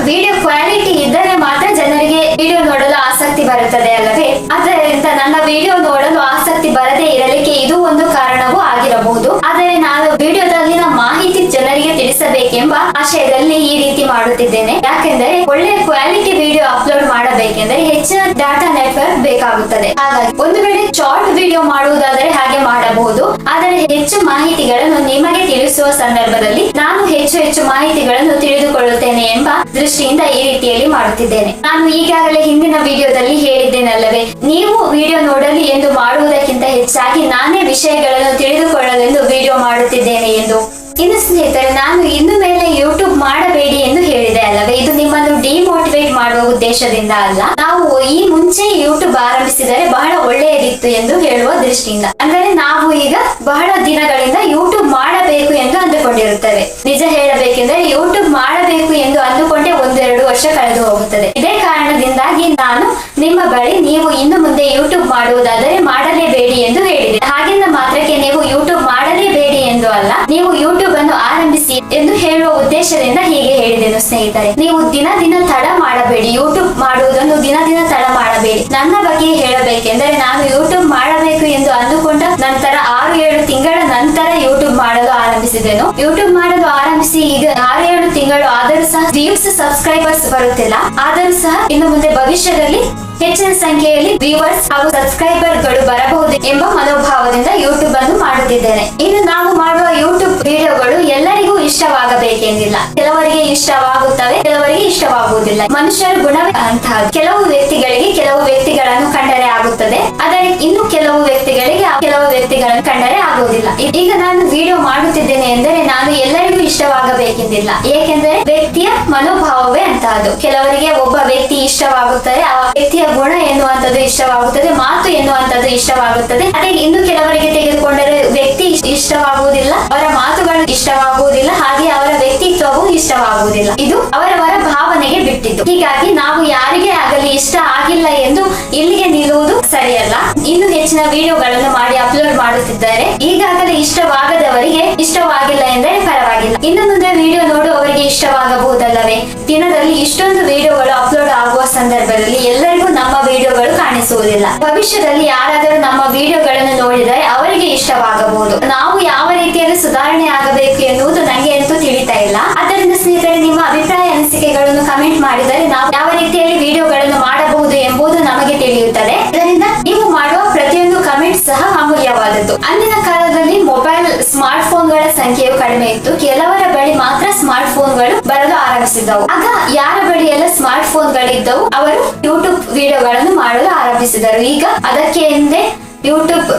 ವಿಡಿಯೋ ಕ್ವಾಲಿಟಿ ಇದ್ದರೆ ಮಾತ್ರ ಜನರಿಗೆ ವಿಡಿಯೋ ನೋಡಲು ಆಸಕ್ತಿ ಬರುತ್ತದೆ ಅಲ್ಲವೇ. ಆದ್ದರಿಂದ ನನ್ನ ವಿಡಿಯೋ ನೋಡಲು ಆಸಕ್ತಿ ಬರದೇ ಇರಲಿಕ್ಕೆ ಇದು ಒಂದು ಕಾರಣವೂ ಆಗಿರಬಹುದು. ಆದರೆ ನಾನು ವಿಡಿಯೋದಲ್ಲಿನ ಮಾಹಿತಿ ಜನರಿಗೆ ತಿಳಿಸಬೇಕೆಂಬ ಆಶಯದಲ್ಲಿ ಈ ರೀತಿ ಮಾಡುತ್ತಿದ್ದೇನೆ. ಯಾಕೆಂದರೆ ಒಳ್ಳೆ ಕ್ವಾಲಿಟಿ ವಿಡಿಯೋ ಅಪ್ಲೋಡ್ ಮಾಡಬೇಕೆಂದರೆ ಹೆಚ್ಚಿನ ಡಾಟಾ ನೆಟ್ವರ್ಕ್ ಬೇಕಾಗುತ್ತದೆ. ಹಾಗಾಗಿ ಒಂದು ವೇಳೆ ಶಾರ್ಟ್ ವಿಡಿಯೋ ಮಾಡುವುದಾದರೆ ಹಾಗೆ ಮಾಡಬಹುದು. ಆದರೆ ಹೆಚ್ಚು ಮಾಹಿತಿಗಳನ್ನು ನಿಮಗೆ ತಿಳಿಸುವ ಸಂದರ್ಭದಲ್ಲಿ ನಾನು ಹೆಚ್ಚು ಮಾಹಿತಿಗಳನ್ನು ತಿಳಿದುಕೊಳ್ಳುತ್ತೇನೆ ಎಂಬ ದೃಷ್ಟಿಯಿಂದ ಈ ರೀತಿಯಲ್ಲಿ ಮಾಡುತ್ತಿದ್ದೇನೆ. ನಾನು ಈಗಾಗಲೇ ಹಿಂದಿನ ವಿಡಿಯೋದಲ್ಲಿ ಹೇಳಿದ್ದೇನಲ್ಲವೇ, ನೀವು ವಿಡಿಯೋ ನೋಡಲಿ ಎಂದು ಮಾಡುವುದಕ್ಕಿಂತ ಹೆಚ್ಚಾಗಿ ನಾನೇ ವಿಷಯಗಳನ್ನು ತಿಳಿದುಕೊಳ್ಳಲೆಂದು ವಿಡಿಯೋ ಮಾಡುತ್ತಿದ್ದೇನೆ ಎಂದು. ಇನ್ನು ಸ್ನೇಹಿತರೆ, ನಾನು ಇನ್ನು ಮೇಲೆ ಯೂಟ್ಯೂಬ್ ಮಾಡಬೇಡಿ ಎಂದು ಹೇಳಿದೆ ಅಲ್ಲವೇ. ಇದು ನಿಮ್ಮನ್ನು ಡಿಮೋಟಿವೇಟ್ ಮಾಡುವ ಉದ್ದೇಶದಿಂದ ಅಲ್ಲ. ನಾವು ಈ ಮುಂಚೆ ಯೂಟ್ಯೂಬ್ ಆರಂಭಿಸಿದರೆ ಬಹಳ ಒಳ್ಳೆಯದಿತ್ತು ಎಂದು ಹೇಳುವ ದೃಷ್ಟಿಯಿಂದ. ಅಂದರೆ ನಾವು ಈಗ ಬಹಳ ದಿನಗಳಿಂದ ಯೂಟ್ಯೂಬ್ ಮಾಡಬೇಕು ಎಂದು ಅಂದುಕೊಂಡಿರುತ್ತೇವೆ. ನಿಜ ಹೇಳಬೇಕೆಂದರೆ ಯೂಟ್ಯೂಬ್ ಮಾಡಬೇಕು ಎಂದು ಅಂದುಕೊಂಡೇ 1-2 ವರ್ಷ ಕಳೆದು ಹೋಗುತ್ತದೆ. ಇದೇ ಕಾರಣದಿಂದಾಗಿ ನಾನು ನಿಮ್ಮ ಬಳಿ ನೀವು ಇನ್ನು ಮುಂದೆ ಯೂಟ್ಯೂಬ್ ಮಾಡುವುದಾದರೆ ಮಾಡಲೇಬೇಡಿ ಎಂದು ಹೇಳಿದೆ. ಹಾಗೆಂದ ಮಾತ್ರಕ್ಕೆ ನೀವು ಯೂಟ್ಯೂಬ್ ಮಾಡಲೇಬೇಡಿ ಎಂದು ಅಲ್ಲ, ನೀವು ಯೂಟ್ಯೂಬ್ ಅನ್ನು ಆರಂಭಿಸಿ ಎಂದು ಹೇಳುವ ಉದ್ದೇಶದಿಂದ ಹೀಗೆ ಹೇಳಿದೆನು ಸ್ನೇಹಿತರೆ. ನೀವು ದಿನ ತಡ ಮಾಡಬೇಡಿ, ಯೂಟ್ಯೂಬ್ ಮಾಡುವುದನ್ನು ದಿನ ತಡ ಮಾಡಬೇಡಿ. ನನ್ನ ಬಗ್ಗೆ ಹೇಳಬೇಕೆಂದರೆ ನಾನು ಯೂಟ್ಯೂಬ್ ಮಾಡಬೇಕು ಎಂದು ಅಂದುಕೊಂಡ ನಂತರ 6-7 ತಿಂಗಳ ನಂತರ ಯೂಟ್ಯೂಬ್ ಮಾಡಲು ಆರಂಭಿಸಿದೆನು. ಯೂಟ್ಯೂಬ್ ಮಾಡಲು ಆರಂಭಿಸಿ ಈಗ 6-7 ತಿಂಗಳು ಆದರೂ ಸಹ ವ್ಯೂಸ್ ಸಬ್ಸ್ಕ್ರೈಬರ್ಸ್ ಬರುತ್ತಿಲ್ಲ. ಆದರೂ ಸಹ ಇನ್ನು ಮುಂದೆ ಭವಿಷ್ಯದಲ್ಲಿ ಹೆಚ್ಚಿನ ಸಂಖ್ಯೆಯಲ್ಲಿ ವ್ಯೂವರ್ಸ್ ಹಾಗೂ ಸಬ್ಸ್ಕ್ರೈಬರ್ ಗಳು ಬರಬಹುದು ಎಂಬ ಮನೋಭಾವದಿಂದ ಯೂಟ್ಯೂಬ್ ಅನ್ನು ಮಾಡುತ್ತಿದ್ದೇನೆ. ಇನ್ನು ನಾವು ಮಾಡುವ ಯೂಟ್ಯೂಬ್ ವಿಡಿಯೋಗಳು ಎಲ್ಲರಿಗೂ ಇಷ್ಟವಾಗಬೇಕೆಂದಿಲ್ಲ. ಕೆಲವರಿಗೆ ಇಷ್ಟವಾಗುತ್ತವೆ, ಕೆಲವರಿಗೆ ಇಷ್ಟವಾಗುವುದಿಲ್ಲ. ಮನುಷ್ಯರ ಗುಣವೇ ಅಂತಹ. ಕೆಲವು ವ್ಯಕ್ತಿಗಳಿಗೆ ಕೆಲವು ವ್ಯಕ್ತಿಗಳನ್ನು ಕಂಡರೆ ಆಗುತ್ತದೆ, ಆದರೆ ಇನ್ನು ಕೆಲವು ವ್ಯಕ್ತಿಗಳನ್ನು ಕಂಡರೆ ಆಗುವುದಿಲ್ಲ. ಈಗ ನಾನು ವಿಡಿಯೋ ಮಾಡುತ್ತಿದ್ದೇನೆ ಎಂದರೆ ನಾನು ಎಲ್ಲರಿಗೂ ಇಷ್ಟವಾಗಬೇಕೆಂದಿಲ್ಲ. ಏಕೆಂದರೆ ವ್ಯಕ್ತಿಯ ಮನೋಭಾವವೇ ಅಂತಹದ್ದು. ಕೆಲವರಿಗೆ ಒಬ್ಬ ವ್ಯಕ್ತಿ ಇಷ್ಟವಾಗುತ್ತದೆ, ಆ ವ್ಯಕ್ತಿಯ ಗುಣ ಎನ್ನುವಂಥದ್ದು ಇಷ್ಟವಾಗುತ್ತದೆ, ಮಾತು ಎನ್ನುವಂಥದ್ದು ಇಷ್ಟವಾಗುತ್ತದೆ. ಅದೇ ಇನ್ನು ಕೆಲವರಿಗೆ ತೆಗೆದುಕೊಂಡರೆ ವ್ಯಕ್ತಿ ಇಷ್ಟವಾಗುವುದಿಲ್ಲ, ಅವರ ಮಾತುಗಳು ಇಷ್ಟವಾಗುವುದಿಲ್ಲ, ಹಾಗೆ ಅವರ ವ್ಯಕ್ತಿತ್ವವು ಇಷ್ಟವಾಗುವುದಿಲ್ಲ. ಇದು ಅವರವರ ಭಾವನೆಗೆ ಬಿಟ್ಟಿದ್ದು. ಹೀಗಾಗಿ ನಾವು ಯಾರಿಗೇ ಆಗಲಿ ಇಷ್ಟ ಆಗಿಲ್ಲ ಎಂದು ಇಲ್ಲಿಗೆ ನಿಲ್ಲುವುದು ಸರಿಯಲ್ಲ. ಇನ್ನು ಹೆಚ್ಚಿನ ವಿಡಿಯೋಗಳನ್ನು ಮಾಡಿ ಅಪ್ಲೋಡ್ ಮಾಡುತ್ತಿದ್ದಾರೆ. ಈಗಾಗಲೇ ಇಷ್ಟವಾಗದವರಿಗೆ ಇಷ್ಟವಾಗಿಲ್ಲ ಎಂದರೆ ಪರವಾಗಿಲ್ಲ, ಇನ್ನು ಮುಂದೆ ವಿಡಿಯೋ ನೋಡುವವರಿಗೆ ಇಷ್ಟವಾಗಬಹುದಲ್ಲವೇ. ದಿನದಲ್ಲಿ ಇಷ್ಟೊಂದು ವಿಡಿಯೋಗಳು ಅಪ್ಲೋಡ್ ಆಗುವ ಸಂದರ್ಭದಲ್ಲಿ ಎಲ್ಲರಿಗೂ ನಮ್ಮ ವಿಡಿಯೋಗಳು ಕಾಣಿಸುವುದಿಲ್ಲ. ಭವಿಷ್ಯದಲ್ಲಿ ಯಾರಾದರೂ ನಮ್ಮ ವಿಡಿಯೋಗಳನ್ನು ನೋಡಿದರೆ ಅವರಿಗೆ ಇಷ್ಟವಾಗಬಹುದು. ನಾವು ಯಾವ ರೀತಿಯಲ್ಲಿ ಸುಧಾರಣೆ ಆಗಬೇಕು ಎನ್ನುವುದು ನನಗೆ ಅಂತೂ ತಿಳಿತಾ ಇಲ್ಲ. ಆದ್ದರಿಂದ ಸ್ನೇಹಿತರೆ, ನಿಮ್ಮ ಅಭಿಪ್ರಾಯ ಅನಿಸಿಕೆಗಳನ್ನು ಕಮೆಂಟ್ ಮಾಡಿದರೆ ನಾವು ಯಾವ ರೀತಿಯಲ್ಲಿ ವಿಡಿಯೋಗಳನ್ನು ಮಾಡಬಹುದು ಎಂಬುದು ನಮಗೆ ತಿಳಿಯುತ್ತದೆ. ಇದರಿಂದ ನೀವು ಮಾಡುವ ಪ್ರತಿಯೊಂದು ಕಮೆಂಟ್ ಸಹ ಅಮೂಲ್ಯವಾದದ್ದು. ಅಂದಿನ ಕಾಲದಲ್ಲಿ ಮೊಬೈಲ್ ಸ್ಮಾರ್ಟ್ ಫೋನ್ಗಳ ಸಂಖ್ಯೆಯು ಕಡಿಮೆ ಇತ್ತು. ಕೆಲವರ ಬಳಿ ಮಾತ್ರ ಸ್ಮಾರ್ಟ್ ಫೋನ್ಗಳು ಬರಲು ಆರಂಭಿಸಿದವು. ಆಗ ಯಾರ ಬಳಿ ಎಲ್ಲ ಸ್ಮಾರ್ಟ್ ಫೋನ್ಗಳಿದ್ದವು ಅವರು ಯೂಟ್ಯೂಬ್ ವಿಡಿಯೋಗಳನ್ನು ಮಾಡಲು ಆರಂಭಿಸಿದರು. ಈಗ ಅದಕ್ಕೆ ಎಂದೇ ಯೂಟ್ಯೂಬ್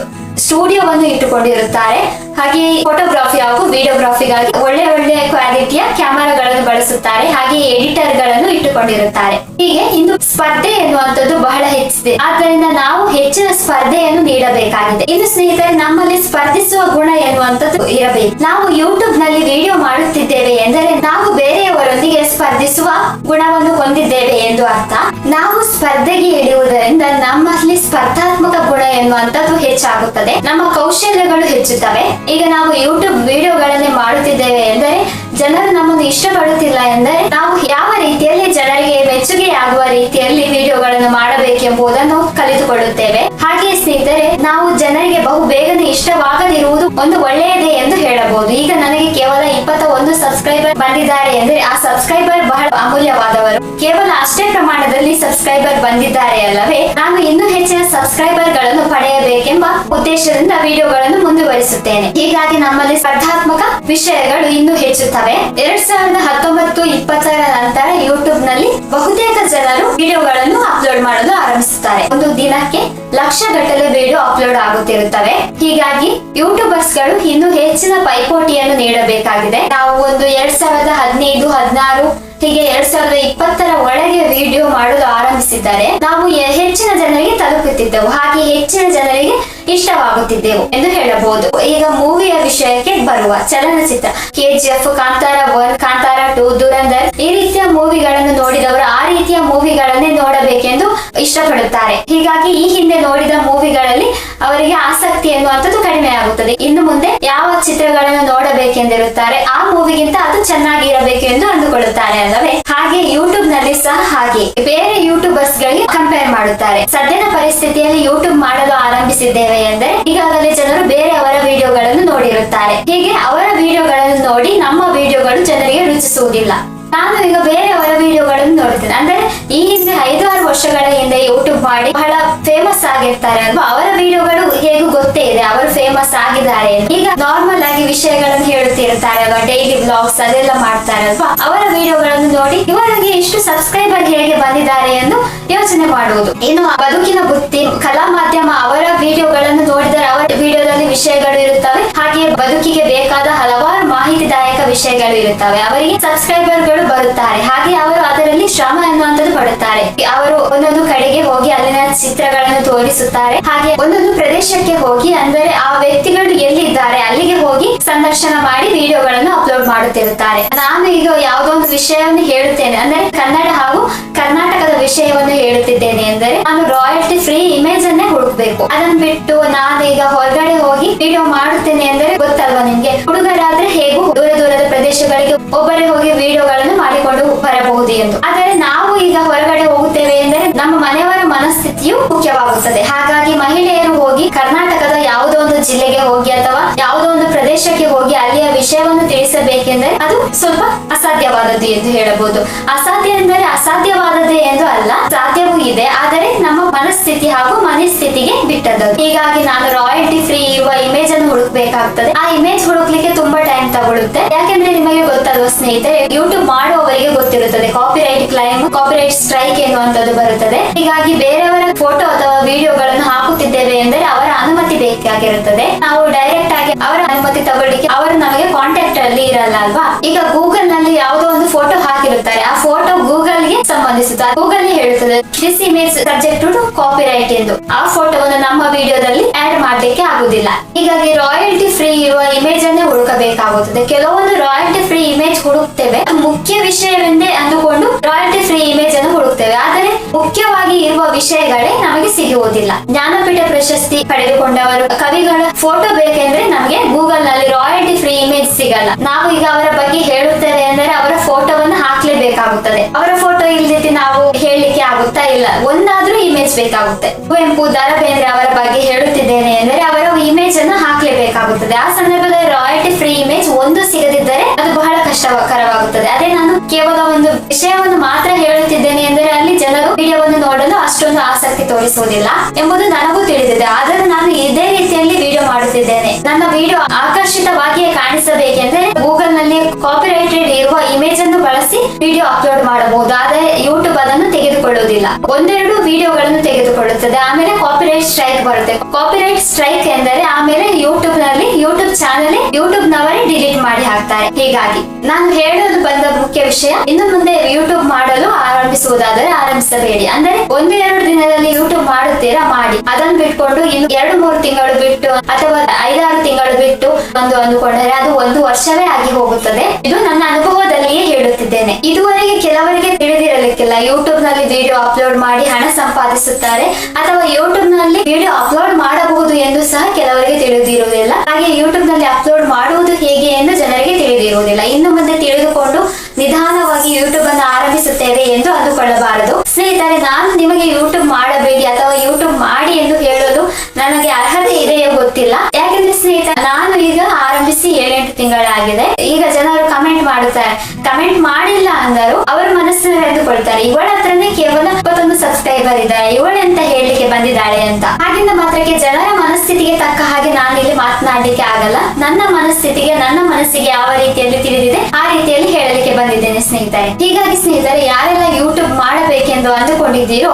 ಸ್ಟುಡಿಯೋವನ್ನು ಇಟ್ಟುಕೊಂಡಿರುತ್ತಾರೆ. ಹಾಗೆ ಫೋಟೋಗ್ರಫಿ ಹಾಗೂ ವಿಡಿಯೋಗ್ರಫಿಗಾಗಿ ಒಳ್ಳೆ ಕ್ವಾಲಿಟಿಯ ಕ್ಯಾಮೆರಾಗಳನ್ನು ಬಳಸುತ್ತಾರೆ. ಹಾಗೆ ಎಡಿಟರ್ ಗಳನ್ನು ಇಟ್ಟುಕೊಂಡಿರುತ್ತಾರೆ. ಹೀಗೆ ಇಂದು ಸ್ಪರ್ಧೆ ಎನ್ನುವಂಥದ್ದು ಬಹಳ ಹೆಚ್ಚಿದೆ. ಆದ್ದರಿಂದ ನಾವು ಹೆಚ್ಚಿನ ಸ್ಪರ್ಧೆಯನ್ನು ನೀಡಬೇಕಾಗಿದೆ. ಇನ್ನು ಸ್ನೇಹಿತರೆ, ನಮ್ಮಲ್ಲಿ ಸ್ಪರ್ಧಿಸುವ ಗುಣ ಎನ್ನುವಂಥದ್ದು ಇರಬೇಕು. ನಾವು ಯೂಟ್ಯೂಬ್ ನಲ್ಲಿ ವಿಡಿಯೋ ಮಾಡುತ್ತಿದ್ದೇವೆ ಎಂದರೆ ನಾವು ಬೇರೆಯವರೊಂದಿಗೆ ಸ್ಪರ್ಧಿಸುವ ಗುಣವನ್ನು ಹೊಂದಿದ್ದೇವೆ ಎಂದು ಅರ್ಥ. ನಾವು ಸ್ಪರ್ಧೆಗೆ ಇಳಿಯುವುದರಿಂದ ನಮ್ಮಲ್ಲಿ ಸ್ಪರ್ಧಾತ್ಮಕ ಗುಣ ಎನ್ನುವಂಥದ್ದು ಹೆಚ್ಚಾಗುತ್ತದೆ, ನಮ್ಮ ಕೌಶಲ್ಯಗಳು ಹೆಚ್ಚುತ್ತವೆ. ಈಗ ನಾವು ಯೂಟ್ಯೂಬ್ ವಿಡಿಯೋಗಳನ್ನೇ ಮಾಡುತ್ತಿದ್ದೇವೆ ಎಂದರೆ ಜನರು ನಮ್ಮನ್ನು ಇಷ್ಟಪಡುತ್ತಿಲ್ಲ ಎಂದರೆ ನಾವು ಯಾವ ರೀತಿಯಲ್ಲಿ ಜನರಿಗೆ ಮೆಚ್ಚುಗೆ ಆಗುವ ರೀತಿಯಲ್ಲಿ ವಿಡಿಯೋಗಳನ್ನು ಮಾಡಬೇಕೆಂಬುದನ್ನು ಕಲಿತುಕೊಳ್ಳುತ್ತೇವೆ. ಹಾಗೆ ಸ್ನೇಹಿತರೆ, ನಾವು ಜನರಿಗೆ ಬಹು ಬೇಗನೆ ಇಷ್ಟವಾಗದಿರುವುದು ಒಂದು ಒಳ್ಳೆಯದೇ ಎಂದು ಹೇಳಬಹುದು. ಈಗ ನನಗೆ ಕೇವಲ 21 ಸಬ್ಸ್ಕ್ರೈಬರ್ ಬಂದಿದ್ದಾರೆ ಎಂದರೆ ಆ ಸಬ್ಸ್ಕ್ರೈಬರ್ ಬಹಳ ಅಮೂಲ್ಯವಾದವರು. ಕೇವಲ ಅಷ್ಟೇ ಪ್ರಮಾಣದಲ್ಲಿ ಸಬ್ಸ್ಕ್ರೈಬರ್ ಬಂದಿದ್ದಾರೆ ಅಲ್ಲವೇ. ನಾನು ಇನ್ನೂ ಹೆಚ್ಚಿನ ಸಬ್ಸ್ಕ್ರೈಬರ್ ಗಳನ್ನು ಪಡೆಯಬೇಕೆಂಬ ಉದ್ದೇಶದಿಂದ ವಿಡಿಯೋಗಳನ್ನು ಮುಂದುವರಿಸುತ್ತೇನೆ. ಹೀಗಾಗಿ ನಮ್ಮಲ್ಲಿ ಸ್ಪರ್ಧಾತ್ಮಕ ವಿಷಯಗಳು ಇನ್ನೂ ಹೆಚ್ಚುತ್ತವೆ. 2019-2020 ನಂತರ ಯೂಟ್ಯೂಬ್ ನಲ್ಲಿ ಬಹುತೇಕ ಜನರು ವಿಡಿಯೋಗಳನ್ನು ಅಪ್ಲೋಡ್ ಮಾಡಲು ಆರಂಭಿಸುತ್ತಾರೆ. ಒಂದು ದಿನಕ್ಕೆ ಲಕ್ಷಗಟ್ಟಲೆ ವಿಡಿಯೋ ಅಪ್ಲೋಡ್ ಆಗುತ್ತಿರುತ್ತವೆ. ಹೀಗಾಗಿ ಯೂಟ್ಯೂಬರ್ಸ್ ಗಳು ಇನ್ನು ಹೆಚ್ಚಿನ ಪೈಪೋಟಿಯನ್ನು ನೀಡಬೇಕಾಗಿದೆ. ನಾವು ಒಂದು 2015, 16 ಹೀಗೆ 2020 ಒಳಗೆ ವಿಡಿಯೋ ಮಾಡಲು ಆರಂಭಿಸಿದ್ದಾರೆ ನಾವು ಹೆಚ್ಚಿನ ಜನರಿಗೆ ತಲುಪುತ್ತಿದ್ದೆವು, ಹಾಗೆ ಹೆಚ್ಚಿನ ಜನರಿಗೆ ಇಷ್ಟವಾಗುತ್ತಿದ್ದೆವು ಎಂದು ಹೇಳಬಹುದು. ಈಗ ಮೂವಿಯ ವಿಷಯಕ್ಕೆ ಬರುವ ಚಲನಚಿತ್ರ KGF, ಕಾಂತಾರ 1, ಕಾಂತಾರ 2, ದುರಂಧರ್ ಈ ರೀತಿಯ ಮೂವಿಗಳನ್ನು ನೋಡಿದವರು ಆ ರೀತಿಯ ಮೂವಿಗಳನ್ನೇ ನೋಡಬೇಕೆಂದು ಇಷ್ಟಪಡುತ್ತಾರೆ. ಹೀಗಾಗಿ ಈ ಹಿಂದೆ ನೋಡಿದ ಮೂವಿಗಳಲ್ಲಿ ಅವರಿಗೆ ಆಸಕ್ತಿ ಎನ್ನುವಂಥದ್ದು ಕಡಿಮೆ ಆಗುತ್ತದೆ. ಇನ್ನು ಮುಂದೆ ಯಾವ ಚಿತ್ರಗಳನ್ನು ನೋಡಬೇಕೆಂದಿರುತ್ತಾರೆ ಆ ಮೂವಿಗಿಂತ ಅದು ಚೆನ್ನಾಗಿರಬೇಕು ಎಂದು ಅಂದುಕೊಳ್ಳುತ್ತಾರೆ ಅಲ್ಲವೇ? ಹಾಗೆ ಯೂಟ್ಯೂಬ್ ನಲ್ಲಿ ಸಹ ಹಾಗೆ ಬೇರೆ ಯೂಟ್ಯೂಬರ್ಸ್ ಗಳಿಗೆ ಕಂಪೇರ್ ಮಾಡುತ್ತಾರೆ. ಸದ್ಯದ ಪರಿಸ್ಥಿತಿಯಲ್ಲಿ ಯೂಟ್ಯೂಬ್ ಮಾಡಲು ಆರಂಭಿಸಿದ್ದೇವೆ ಎಂದರೆ ಈಗಾಗಲೇ ಜನರು ಬೇರೆಯವರ ವಿಡಿಯೋಗಳನ್ನು ನೋಡಿರುತ್ತಾರೆ. ಹೀಗೆ ಅವರ ವಿಡಿಯೋಗಳನ್ನು ನೋಡಿ ನಮ್ಮ ವಿಡಿಯೋಗಳು ಜನರಿಗೆ ರುಚಿಸುವುದಿಲ್ಲ. ನಾನು ಈಗ ಬೇರೆಯವರ ವಿಡಿಯೋಗಳನ್ನು ನೋಡುತ್ತೇನೆ. ಅಂದ್ರೆ ಈ ಹಿಂದೆ 5-6 ವರ್ಷಗಳ ಹಿಂದೆ ಯೂಟ್ಯೂಬ್ ಮಾಡಿ ಬಹಳ ಫೇಮಸ್ ಆಗಿರ್ತಾರೆ ಅಲ್ವಾ, ಅವರ ವಿಡಿಯೋಗಳು ಹೇಗೂ ಗೊತ್ತೇ ಇದೆ, ಅವರು ಫೇಮಸ್ ಆಗಿದ್ದಾರೆ. ಈಗ ನಾರ್ಮಲ್ ಆಗಿ ವಿಷಯಗಳನ್ನು ಹೇಳುತ್ತಿರುತ್ತಾರೆ ಅಲ್ವಾ, ಡೈಲಿ ಬ್ಲಾಗ್ಸ್ ಅದೆಲ್ಲ ಮಾಡ್ತಾರೆ ಅಲ್ವಾ, ಅವರ ವಿಡಿಯೋಗಳನ್ನು ನೋಡಿ ಇವರಿಗೆ ಇಷ್ಟು ಸಬ್ಸ್ಕ್ರೈಬರ್ ಹೇಗೆ ಬಂದಿದ್ದಾರೆ ಎಂದು ಯೋಚನೆ ಮಾಡುವುದು. ಇನ್ನು ಬದುಕಿನ ಬುತ್ತಿ, ಕಲಾ ಮಾಧ್ಯಮ ಅವರ ವಿಡಿಯೋಗಳನ್ನು ನೋಡಿದರೆ ಅವರ ವಿಡಿಯೋದಲ್ಲಿ ವಿಷಯಗಳು ಇರುತ್ತವೆ, ಹಾಗೆ ಬದುಕಿಗೆ ಬೇಕಾದ ಹಲವಾರು ಮಾಹಿತಿದಾಯಕ ವಿಷಯಗಳು ಇರುತ್ತವೆ. ಅವರಿಗೆ ಸಬ್ಸ್ಕ್ರೈಬರ್ ಗಳು ಬರುತ್ತಾರೆ, ಹಾಗೆ ಅವರು ಅದರಲ್ಲಿ ಶ್ರಮ ಎನ್ನುವಂಥದ್ದು ಪಡುತ್ತಾರೆ. ಅವರು ಒಂದೊಂದು ಕಡೆಗೆ ಹೋಗಿ ಅಲ್ಲಿನ ಚಿತ್ರಗಳನ್ನು ತೋರಿಸುತ್ತಾರೆ, ಹಾಗೆ ಒಂದೊಂದು ಪ್ರದೇಶಕ್ಕೆ ಹೋಗಿ ಅಂದರೆ ಆ ವ್ಯಕ್ತಿಗಳು ಎಲ್ಲಿದ್ದಾರೆ ಅಲ್ಲಿಗೆ ಹೋಗಿ ಸಂದರ್ಶನ ಮಾಡಿ ವಿಡಿಯೋಗಳನ್ನು ಅಪ್ಲೋಡ್ ಮಾಡುತ್ತಿರುತ್ತಾರೆ. ನಾನು ಈಗ ಯಾವುದೋ ಒಂದು ವಿಷಯವನ್ನು ಹೇಳುತ್ತೇನೆ ಅಂದರೆ ಕನ್ನಡ ಹಾಗೂ ಕರ್ನಾಟಕದ ವಿಷಯವನ್ನು ಹೇಳುತ್ತಿದ್ದೇನೆ ಎಂದರೆ ನಾನು ರಾಯಲ್ಟಿ ಫ್ರೀ ಇಮೇಜ್ ಅನ್ನೇ ಹುಡುಕ್ಬೇಕು. ಅದನ್ನು ಬಿಟ್ಟು ನಾನು ಈಗ ಹೊರಗಡೆ ಹೋಗಿ ವಿಡಿಯೋ ಮಾಡುತ್ತೇನೆ ಎಂದರೆ ಗೊತ್ತಲ್ವಾ ನಿಮ್ಗೆ, ಹುಡುಗರಾದ್ರೆ ಹೇಗೂ ದೂರ ದೂರದ ಪ್ರದೇಶಗಳಿಗೆ ಒಬ್ಬರೇ ಹೋಗಿ ವಿಡಿಯೋಗಳನ್ನು ಮಾಡಿಕೊಂಡು ಬರಬಹುದು ಎಂದು. ಆದರೆ ನಾವು ಈಗ ಹೊರಗಡೆ ಹೋಗುತ್ತೇವೆ ಎಂದರೆ ನಮ್ಮ ಮನೆಯವರ ಮನಸ್ಥಿತಿಯು ಮುಖ್ಯವಾಗುತ್ತದೆ. ಹಾಗಾಗಿ ಮಹಿಳೆಯರು ಹೋಗಿ ಕರ್ನಾಟಕದ ಯಾವುದೋ ಒಂದು ಜಿಲ್ಲೆಗೆ ಹೋಗಿ ಅಥವಾ ಯಾವುದೋ ಒಂದು ಪ್ರದೇಶಕ್ಕೆ ಹೋಗಿ ಅಲ್ಲಿಯ ವಿಷಯವನ್ನು ತಿಳಿಸಬೇಕೆಂದರೆ ಅದು ಸ್ವಲ್ಪ ಅಸಾಧ್ಯವಾದದ್ದು ಎಂದು ಹೇಳಬಹುದು. ಅಸಾಧ್ಯ ಎಂದರೆ ಅಸಾಧ್ಯವಾದದ್ದೇ ಎಂದು ಅಲ್ಲ, ಸಾಧ್ಯವೂ ಇದೆ, ಆದರೆ ನಮ್ಮ ಮನಸ್ಥಿತಿ ಹಾಗೂ ಮನಸ್ಥಿತಿಗೆ ಬಿಟ್ಟದ್ದು. ಹೀಗಾಗಿ ನಾನು ರಾಯಲ್ಟಿ ಫ್ರೀ ಇರುವ ಇಮೇಜ್ ಅನ್ನು ಹುಡುಕ್ಬೇಕಾಗ್ತದೆ. ಆ ಇಮೇಜ್ ಹುಡುಕ್ಲಿಕ್ಕೆ ತುಂಬಾ ಟೈಮ್ ತಗೊಳುತ್ತೆ. ಯಾಕೆಂದ್ರೆ ನಿಮಗೆ ಗೊತ್ತಲ್ವ ಸ್ನೇಹಿತರೆ, ಯೂಟ್ಯೂಬ್ ಮಾಡುವವರಿಗೆ ಗೊತ್ತಿರುತ್ತದೆ ಕಾಪಿರೈಟ್ ಕ್ಲೈಮ್, ಕಾಪಿರೈಟ್ ಸ್ಟ್ರೈಕ್ ಎನ್ನುವಂಥದ್ದು ಬರುತ್ತದೆ. ಹೀಗಾಗಿ ಬೇರೆಯವರ ಫೋಟೋ ಅಥವಾ ವಿಡಿಯೋಗಳನ್ನು ಹಾಕುತ್ತಿದ್ದೇವೆ ಎಂದರೆ ಅವರ ಅನುಮತಿ ಬೇಕಾಗಿರುತ್ತದೆ. ನಾವು ಡೈರೆಕ್ಟ್ ಆಗಿ ಅವರ ಅನುಮತಿ ತಗೊಳ್ಳಿಕ್ಕೆ ಅವರು ನಮಗೆ ಕಾಂಟ್ಯಾಕ್ಟ್ ಅಲ್ಲಿ ಇರಲ್ಲ ಅಲ್ವಾ. ಈಗ ಗೂಗಲ್ ನಲ್ಲಿ ಯಾವುದೋ ಒಂದು ಫೋಟೋ ಹಾಕಿರುತ್ತಾರೆ, ಆ ಫೋಟೋ ಗೂಗಲ್ ಗೆ ಸಂಬಂಧಿಸುತ್ತದೆ. ಗೂಗಲ್ ಹೇಳುತ್ತದೆ this image subject to copyright ಎಂದು. ಆ ಫೋಟೋವನ್ನು ನಮ್ಮ ವಿಡಿಯೋದಲ್ಲಿ ಆಡ್ ಮಾಡ್ಲಿಕ್ಕೆ ಆಗುದಿಲ್ಲ. ಹೀಗಾಗಿ ರಾಯಲ್ಟಿ ಫ್ರೀ ಇರುವ ಇಮೇಜ್ ಅನ್ನೇ ಹುಡುಕಬೇಕಾಗುತ್ತದೆ. ಕೆಲವೊಂದು ರಾಯಲ್ಟಿ ಫ್ರೀ ಇಮೇಜ್ ಹುಡುಕ್ತೇವೆ, ಮುಖ್ಯ ವಿಷಯವೆಂದೇ ಅಂದುಕೊಂಡು ರಾಯಲ್ಟಿ ಫ್ರೀ ಇಮೇಜ್ ಅನ್ನು ಹುಡುಕ್ತೇವೆ, ಆದರೆ ಮುಖ್ಯವಾಗಿ ಇರುವ ವಿಷಯಗಳೇ ನಮಗೆ ಸಿಗುವುದಿಲ್ಲ. ಜ್ಞಾನಪೀಠ ಪ್ರಶಸ್ತಿ ಪಡೆದುಕೊಂಡವರು ಕವಿಗಳ ಫೋಟೋ ಬೇಕೆಂದ್ರೆ ನಮಗೆ ಗೂಗಲ್ ನಲ್ಲಿ ರಾಯಲ್ಟಿ ಫ್ರೀ ಇಮೇಜ್ ಸಿಗಲ್ಲ. ನಾವು ಈಗ ಅವರ ಬಗ್ಗೆ ಹೇಳುತ್ತೇವೆ ಎಂದರೆ ಅವರ ಫೋಟೋವನ್ನು ಹಾಕ್ಲೇಬೇಕಾಗುತ್ತದೆ. ಅವರ ಫೋಟೋ ಇಲ್ಲದೆ ನಾವು ಹೇಳಲಿಕ್ಕೆ ಆಗುತ್ತಾ ಇಲ್ಲ, ಒಂದಾದ್ರೂ ಇಮೇಜ್ ಬೇಕಾಗುತ್ತೆ. ಕುವೆಂಪು, ದ ರಾ ಬೇಂದ್ರೆ ಅವರ ಬಗ್ಗೆ ಹೇಳುತ್ತಿದ್ದೇನೆ ಎಂದರೆ ಅವರ ಇಮೇಜ್ ಅನ್ನು ಹಾಕ್ಲೇಬೇಕಾಗುತ್ತದೆ. ಆ ಸಂದರ್ಭದಲ್ಲಿ ರಾಯಲ್ಟಿ ಫ್ರೀ ಇಮೇಜ್ ಒಂದು ಸಿಗದಿದ್ದರೆ ಅದು ಬಹಳ ಕಷ್ಟಕರವಾಗುತ್ತದೆ. ಅದೇ ನಾನು ಕೇವಲ ಒಂದು ವಿಷಯವನ್ನು ಮಾತ್ರ ಹೇಳುತ್ತಿದ್ದೇನೆ ಎಂದರೆ ಅಲ್ಲಿ ಜನರು ವಿಡಿಯೋವನ್ನು ನೋಡಲು ಅಷ್ಟೊಂದು ಆಸಕ್ತಿ ತೋರಿಸುವುದಿಲ್ಲ ಎಂಬುದು ನನಗೂ ತಿಳಿದಿದೆ. ಆದರೆ ನಾನು ಇದೇ ರೀತಿಯಲ್ಲಿ ವಿಡಿಯೋ ಮಾಡುತ್ತಿದ್ದೇನೆ. ನನ್ನ ವಿಡಿಯೋ ಆಕರ್ಷಿತವಾಗಿಯೇ ಕಾಣಿಸಬೇಕೆಂದರೆ ಗೂಗಲ್ ನಲ್ಲಿ ಕಾಪಿರೈಟೆಡ್ ಇರುವ ಇಮೇಜ್ ಅನ್ನು ಬಳಸಿ ವಿಡಿಯೋ ಅಪ್ಲೋಡ್ ಮಾಡಬಹುದು. ಆದರೆ ಯೂಟ್ಯೂಬ್ ಅದನ್ನು ತೆಗೆದುಕೊಳ್ಳುವುದಿಲ್ಲ. ಒಂದೆರಡು ವಿಡಿಯೋಗಳನ್ನು ತೆಗೆದುಕೊಳ್ಳುತ್ತದೆ, ಆಮೇಲೆ ಕಾಪಿರೈಟ್ ಸ್ಟ್ರೈಕ್ ಬರುತ್ತೆ. ಕಾಪಿರೈಟ್ ಸ್ಟ್ರೈಕ್ ಎಂದರೆ ಆಮೇಲೆ ಯೂಟ್ಯೂಬ್ ನಲ್ಲಿ ಯೂಟ್ಯೂಬ್ ಚಾನೆಲ್ ಯೂಟ್ಯೂಬ್ ನವರೇ ಡಿಲೀಟ್ ಮಾಡಿ ಹಾಕ್ತಾರೆ. ಹೀಗಾಗಿ ನಾನು ಹೇಳಲು ಬಂದ ಮುಖ್ಯ ವಿಷಯ, ಇನ್ನು ಮುಂದೆ ಯೂಟ್ಯೂಬ್ ಮಾಡಲು ಆರಂಭಿಸುವುದಾದರೆ ಆರಂಭಿಸಬೇಡಿ. ಅಂದರೆ 1-2 ದಿನದಲ್ಲಿ ಯೂಟ್ಯೂಬ್ ಮಾಡುತ್ತೀರಾ ಮಾಡಿ, ಅದನ್ನು ಬಿಟ್ಕೊಂಡು ಇನ್ನು 2-3 ತಿಂಗಳು ಬಿಟ್ಟು ಅಥವಾ 5-6 ತಿಂಗಳು ಬಿಟ್ಟು ಅಂದುಕೊಂಡರೆ ಅದು 1 ವರ್ಷವೇ ಆಗಿ ಹೋಗುತ್ತದೆ. ಇದು ನನ್ನ ಅನುಭವದಲ್ಲಿಯೇ ಹೇಳುತ್ತಿದ್ದೇನೆ. ಇದುವರೆಗೆ ಕೆಲವರಿಗೆ ತಿಳಿದಿರಲಿಕ್ಕಿಲ್ಲ, ಯೂಟ್ಯೂಬ್ ನಲ್ಲಿ ವಿಡಿಯೋ ಅಪ್ಲೋಡ್ ಮಾಡಿ ಹಣ ಸಂಪಾದಿಸುತ್ತಾರೆ ಅಥವಾ ಯೂಟ್ಯೂಬ್ ನಲ್ಲಿ ವಿಡಿಯೋ ಅಪ್ಲೋಡ್ ಮಾಡಬಹುದು ಎಂದು ಸಹ ಕೆಲವರಿಗೆ ತಿಳಿದಿರುವುದಿಲ್ಲ. ಹಾಗೆ ಯೂಟ್ಯೂಬ್ ನಲ್ಲಿ ಅಪ್ಲೋಡ್ ಮಾಡುವುದು ಹೇಗೆ ಎಂದು ಜನರಿಗೆ ತಿಳಿದಿರುವುದಿಲ್ಲ. ಇನ್ನು ಮುಂದೆ ತಿಳಿದುಕೊಂಡು ನಿಧಾನವಾಗಿ ಯೂಟ್ಯೂಬ್ ಅನ್ನು ಆರಂಭಿಸುತ್ತೇವೆ ಎಂದು ಅಂದುಕೊಳ್ಳಬಾರದು. ಸ್ನೇಹಿತರೆ, ನಾನು ನಿಮಗೆ ಯೂಟ್ಯೂಬ್ ಮಾಡಬೇಡಿ ಅಥವಾ ಯೂಟ್ಯೂಬ್ ಮಾಡಿ ಎಂದು ಹೇಳಲು ನನಗೆ ಅರ್ಹತೆ ಇದೆಯೋ ಗೊತ್ತಿಲ್ಲ. ಯಾಕೆಂದ್ರೆ ಸ್ನೇಹಿತರೆ, ನಾನು ಈಗ ಆರಂಭಿಸಿ 7-8 ತಿಂಗಳಾಗಿದೆ. ಈಗ ಜನರು ಕಮೆಂಟ್ ಮಾಡುತ್ತಾರೆ, ಕಮೆಂಟ್ ಮಾಡಿಲ್ಲ ಅಂದರು ಅವರು ಮನಸ್ಸನ್ನು ಎಳೆದುಕೊಳ್ತಾರೆ. ಇವಳ ಹತ್ರನೇ ಕೇವಲ 21 ಸಬ್ಸ್ಕ್ರೈಬರ್ ಇದ್ದಾರೆ, ಇವಳೆ ಅಂತ ಹೇಳಲಿಕ್ಕೆ ಬಂದಿದ್ದಾಳೆ ಅಂತ. ಹಾಗಿಂದ ಮಾತ್ರಕ್ಕೆ ಜನರ ಮನಸ್ಥಿತಿಗೆ ತಕ್ಕ ಹಾಗೆ ನಾನು ಇಲ್ಲಿ ಮಾತನಾಡಲಿಕ್ಕೆ ಆಗಲ್ಲ. ನನ್ನ ಮನಸ್ಥಿತಿಗೆ, ನನ್ನ ಮನಸ್ಸಿಗೆ ಯಾವ ರೀತಿಯಲ್ಲಿ ತಿಳಿದಿದೆ ಆ ರೀತಿಯಲ್ಲಿ ಹೇಳಲಿಕ್ಕೆ ಬಂದಿದ್ದೇನೆ ಸ್ನೇಹಿತರೆ. ಹೀಗಾಗಿ ಸ್ನೇಹಿತರೆ, ಯಾರೆಲ್ಲ ಯೂಟ್ಯೂಬ್ ಮಾಡಬೇಕೆಂದು ಅಂದುಕೊಂಡಿದ್ದೀರೋ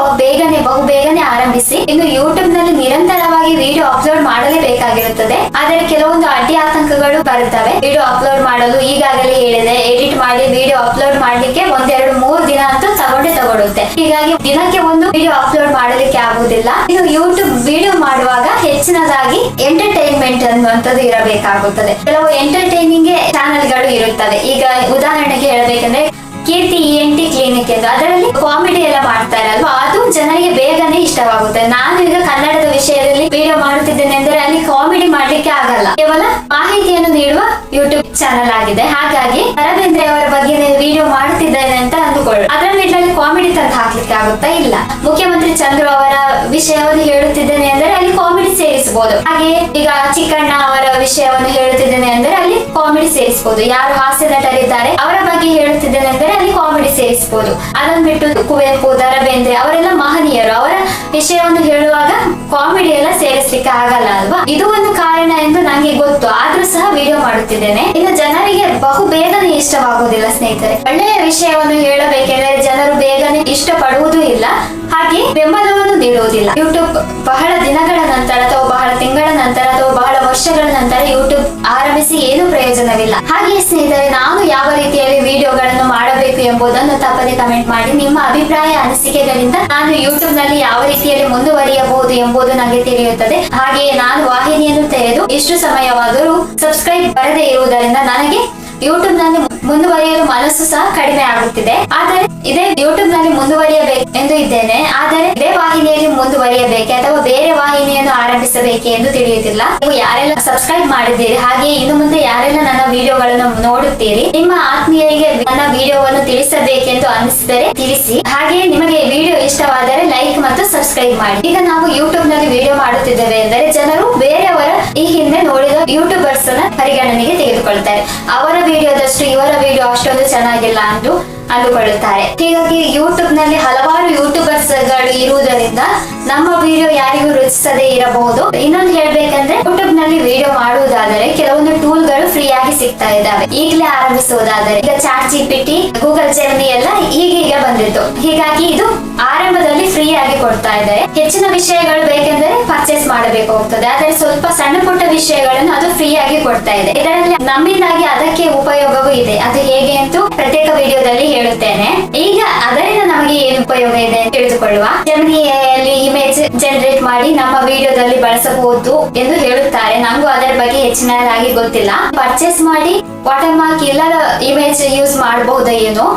ಬಹುಬೇಗನೆ ಆರಂಭಿಸಿ. ಇನ್ನು ಯೂಟ್ಯೂಬ್ ನಲ್ಲಿ ನಿರಂತರವಾಗಿ ವಿಡಿಯೋ ಅಪ್ಲೋಡ್ ಮಾಡಲೇಬೇಕಾಗಿರುತ್ತದೆ. ಆದರೆ ಕೆಲವೊಂದು ಅಡ್ಡಿ ಆತಂಕಗಳು ಬರುತ್ತವೆ. ವಿಡಿಯೋ ಅಪ್ಲೋಡ್ ಮಾಡಲು ಈಗಾಗಲೇ ಹೇಳಿದೆ, ಎಡಿಟ್ ಮಾಡಿ ವಿಡಿಯೋ ಅಪ್ಲೋಡ್ ಮಾಡ್ಲಿಕ್ಕೆ 1-2-3 ದಿನ ಅಂತೂ ತಗೊಳುತ್ತೆ. ಹೀಗಾಗಿ ದಿನಕ್ಕೆ ಒಂದು ವಿಡಿಯೋ ಅಪ್ಲೋಡ್ ಮಾಡಲಿಕ್ಕೆ ಆಗುವುದಿಲ್ಲ. ಇದು ಯೂಟ್ಯೂಬ್ ವಿಡಿಯೋ ಮಾಡುವಾಗ ಹೆಚ್ಚಿನದಾಗಿ ಎಂಟರ್ಟೈನ್ಮೆಂಟ್ ಅನ್ನುವಂಥದ್ದು ಇರಬೇಕಾಗುತ್ತದೆ. ಕೆಲವು ಎಂಟರ್ಟೈನಿಂಗ್ ಚಾನೆಲ್ಗಳು ಇರುತ್ತವೆ. ಈಗ ಉದಾಹರಣೆಗೆ ಹೇಳಬೇಕಂದ್ರೆ ಕೀರ್ತಿ ENT ಕ್ಲಿನಿಕ್ ಎಂದು, ಅದರಲ್ಲಿ ಕಾಮಿಡಿ ಎಲ್ಲ ಮಾಡ್ತಾರೆ ಅಲ್ವಾ, ಅದು ಜನರಿಗೆ ಬೇಗನೆ ಇಷ್ಟವಾಗುತ್ತೆ. ನಾನು ಈಗ ಕನ್ನಡದ ವಿಷಯದಲ್ಲಿ ವಿಡಿಯೋ ಮಾಡುತ್ತಿದ್ದೇನೆ ಅಂದ್ರೆ ಅಲ್ಲಿ ಕಾಮಿಡಿ ಮಾಡ್ಲಿಕ್ಕೆ ಆಗಲ್ಲ, ಕೇವಲ ಮಾಹಿತಿಯನ್ನು ನೀಡುವ ಯೂಟ್ಯೂಬ್ ಚಾನೆಲ್ ಆಗಿದೆ. ಹಾಗಾಗಿ ಅರವಿಂದ್ರ ಅವರ ಬಗ್ಗೆ ವಿಡಿಯೋ ಮಾಡುತ್ತಿದ್ದೇನೆ ಅಂತ ಅಂದುಕೊಳ್ಳು, ಅದರಲ್ಲಿ ಕಾಮಿಡಿ ತಂದು ಹಾಕ್ಲಿಕ್ಕೆ ಆಗುತ್ತಾ? ಇಲ್ಲ. ಮುಖ್ಯಮಂತ್ರಿ ಚಂದ್ರು ಅವರ ವಿಷಯವನ್ನು ಹೇಳುತ್ತಿದ್ದೇನೆ ಅಂದ್ರೆ ಅಲ್ಲಿ ಕಾಮಿಡಿ ಸೇರಿಸಬಹುದು. ಹಾಗೆ ಈಗ ಚಿಕ್ಕಣ್ಣ ಅವರ ವಿಷಯವನ್ನು ಹೇಳುತ್ತಿದ್ದೇನೆ ಅಂದ್ರೆ ಅಲ್ಲಿ ಕಾಮಿಡಿ ಸೇರಿಸಬಹುದು. ಯಾರು ಹಾಸ್ಯ ನಟರಿದ್ದಾರೆ ಅವರ ಬಗ್ಗೆ ಹೇಳುತ್ತಿದ್ದೇನೆ ಅಂದ್ರೆ ಅಲ್ಲಿ ಕಾಮಿಡಿ ಸೇರಿಸಬಹುದು. ಅದನ್ನು ಬಿಟ್ಟು ಕುವೆಂಪು, ದ ರಾ ಬೇಂದ್ರೆ ಅವರೆಲ್ಲ ಮಹನೀಯರು, ಅವರ ವಿಷಯವನ್ನು ಹೇಳುವಾಗ ಕಾಮಿಡಿ ಎಲ್ಲ ಸೇರಿಸಲಿಕ್ಕೆ ಆಗಲ್ಲ ಅಲ್ವಾ? ಇದು ಒಂದು ಕಾರಣ ಎಂದು ನನಗೆ ಗೊತ್ತು, ಆದ್ರೂ ಸಹ ವಿಡಿಯೋ ಮಾಡುತ್ತಿದ್ದೇನೆ. ಇನ್ನು ಜನರಿಗೆ ಬೇಗನೆ ಇಷ್ಟವಾಗುವುದಿಲ್ಲ ಸ್ನೇಹಿತರೆ. ಒಳ್ಳೆಯ ವಿಷಯವನ್ನು ಹೇಳಬೇಕೆಂದರೆ ಜನರು ಬೇಗನೆ ಇಷ್ಟಪಡುವುದೂ ಇಲ್ಲ, ಹಾಗೆ ಬೆಂಬಲವನ್ನು ನೀಡುವುದಿಲ್ಲ. ಯೂಟ್ಯೂಬ್ ಬಹಳ ದಿನಗಳ ನಂತರ ಅಥವಾ ಬಹಳ ತಿಂಗಳ ನಂತರ ಅಥವಾ ಬಹಳ ವರ್ಷಗಳ ನಂತರ ಯೂಟ್ಯೂಬ್ ಆರಂಭಿಸಿ ಏನು ಪ್ರಯೋಜನವಿಲ್ಲ. ಹಾಗೆ ಸ್ನೇಹಿತರೆ, ನಾನು ಯಾವ ರೀತಿಯಲ್ಲಿ ವಿಡಿಯೋಗಳನ್ನು ಮಾಡಬೇಕು ಎಂಬುದನ್ನು ತಪ್ಪದೆ ಕಮೆಂಟ್ ಮಾಡಿ. ನಿಮ್ಮ ಅಭಿಪ್ರಾಯ, ಅನಿಸಿಕೆಗಳಿಂದ ನಾನು ಯೂಟ್ಯೂಬ್ ನಲ್ಲಿ ಯಾವ ರೀತಿಯಲ್ಲಿ ಮುಂದುವರಿಯಬಹುದು ಎಂಬುದು ನನಗೆ ತಿಳಿಯುತ್ತದೆ. ಹಾಗೆಯೇ ನಾನು ವಾಹಿನಿಯನ್ನು ತೆರೆದು ಇಷ್ಟು ಸಮಯವಾದರೂ ಸಬ್ಸ್ಕ್ರೈಬ್ ಬರದೇ ಇರುವುದರಿಂದ ನನಗೆ ಯೂಟ್ಯೂಬ್ ನಲ್ಲಿ ಮುಂದುವರಿಯಲು ಮನಸ್ಸು ಸಹ ಕಡಿಮೆ ಆಗುತ್ತಿದೆ. ಆದರೆ ಇದೇ ಯೂಟ್ಯೂಬ್ ನಲ್ಲಿ ಮುಂದುವರಿಯಬೇಕು ಎಂದು ಇದ್ದೇನೆ. ಆದರೆ ಇದೇ ವಾಹಿನಿಯಲ್ಲಿ ಮುಂದುವರಿಯಬೇಕೆ ಅಥವಾ ಬೇರೆ ವಾಹಿನಿಯನ್ನು ಆರಂಭಿಸಬೇಕೆ ಎಂದು ತಿಳಿಯುತ್ತಿಲ್ಲ. ನೀವು ಯಾರೆಲ್ಲ ಸಬ್ಸ್ಕ್ರೈಬ್ ಮಾಡಿದ್ದೀರಿ, ಹಾಗೆ ಇನ್ನು ಮುಂದೆ ಯಾರೆಲ್ಲ ನನ್ನ ವಿಡಿಯೋಗಳನ್ನು ನೋಡುತ್ತೀರಿ, ನಿಮ್ಮ ಆತ್ಮೀಯರಿಗೆ ನನ್ನ ವಿಡಿಯೋವನ್ನು ತಿಳಿಸಬೇಕೆಂದು ಅನಿಸಿದರೆ ತಿಳಿಸಿ. ಹಾಗೆ ನಿಮಗೆ ವಿಡಿಯೋ ಇಷ್ಟವಾದರೆ ಲೈಕ್ ಮತ್ತು ಸಬ್ಸ್ಕ್ರೈಬ್ ಮಾಡಿ. ಈಗ ನಾವು ಯೂಟ್ಯೂಬ್ ನಲ್ಲಿ ವಿಡಿಯೋ ಮಾಡುತ್ತಿದ್ದೇವೆ ಎಂದರೆ ಜನರು ಬೇರೆಯವರ ಈ ಹಿಂದೆ ನೋಡಿದ ಯೂಟ್ಯೂಬರ್ಸ್ ಅನ್ನ ಪರಿಗಣನೆಗೆ ತೆಗೆದುಕೊಳ್ತಾರೆ. ಅವರ ವಿಡಿಯೋದಷ್ಟು ಇವರ ವಿಡಿಯೋ ಅಷ್ಟೊಂದು ಚೆನ್ನಾಗಿಲ್ಲ ಎಂದು ಅಂದುಕೊಳ್ಳುತ್ತಾರೆ. ಹೀಗಾಗಿ ಯೂಟ್ಯೂಬ್ ನಲ್ಲಿ ಹಲವಾರು ಯೂಟ್ಯೂಬರ್ಸ್ ಗಳು ಇರುವುದರಿಂದ ನಮ್ಮ ವಿಡಿಯೋ ಯಾರಿಗೂ ರುಚಿಸದೇ ಇರಬಹುದು. ಇನ್ನೊಂದು ಹೇಳ್ಬೇಕಂದ್ರೆ, ಯೂಟ್ಯೂಬ್ ನಲ್ಲಿ ವಿಡಿಯೋ ಮಾಡುವುದಾದರೆ ಕೆಲವೊಂದು ಟೂಲ್ ಗಳು ಫ್ರೀ ಆಗಿ ಸಿಗ್ತಾ ಇದ್ದಾವೆ. ಈಗಲೇ ಆರಂಭಿಸುವುದಾದರೆ ಈಗ ChatGPT, Google Gemini ಎಲ್ಲ ಈಗ ಬಂದಿತ್ತು. ಹೀಗಾಗಿ ಇದು ಆರಂಭದಲ್ಲಿ ಫ್ರೀ ಆಗಿ ಕೊಡ್ತಾ ಇದ್ದಾರೆ. ಹೆಚ್ಚಿನ ವಿಷಯಗಳು ಬೇಕೆಂದರೆ ಪರ್ಚೇಸ್ ಮಾಡಬೇಕು ಹೋಗ್ತದೆ, ಆದರೆ ಸ್ವಲ್ಪ ಸಣ್ಣ ಪುಟ್ಟ ವಿಷಯಗಳನ್ನು ಅದು ಫ್ರೀ ಆಗಿ ಕೊಡ್ತಾ ಇದೆ. ಇದರಲ್ಲಿ ನಮ್ಮಿಂದಾಗಿ ಅದಕ್ಕೆ ಉಪಯೋಗವೂ ಇದೆ. ಅದು ಹೇಗೆ ಅಂತೂ ಪ್ರತ್ಯೇಕ ವಿಡಿಯೋದಲ್ಲಿ ಹೇಳುತ್ತೇನೆ. ಈಗ ಅದರಿಂದ ನಮಗೆ ಏನು ಉಪಯೋಗ ಇದೆ ತಿಳಿದುಕೊಳ್ಳುವ. ಜೆಮಿನಿಯಲ್ಲಿ ಇಮೇಜ್ ಜನರೇಟ್ ಮಾಡಿ ನಮ್ಮ ವಿಡಿಯೋದಲ್ಲಿ ಬಳಸಬಹುದು ಎಂದು ಹೇಳುತ್ತಾರೆ. ನಂಗೂ ಅದರ ಬಗ್ಗೆ ಹೆಚ್ಚಿನದಾಗಿ ಗೊತ್ತಿಲ್ಲ. ಪರ್ಚೇಸ್ ಮಾಡಿ ವಾಟರ್ ಮಾರ್ಕ್ ಇಲ್ಲದ ಇಮೇಜ್ ಯೂಸ್ ಮಾಡಬಹುದು ಏನೋ.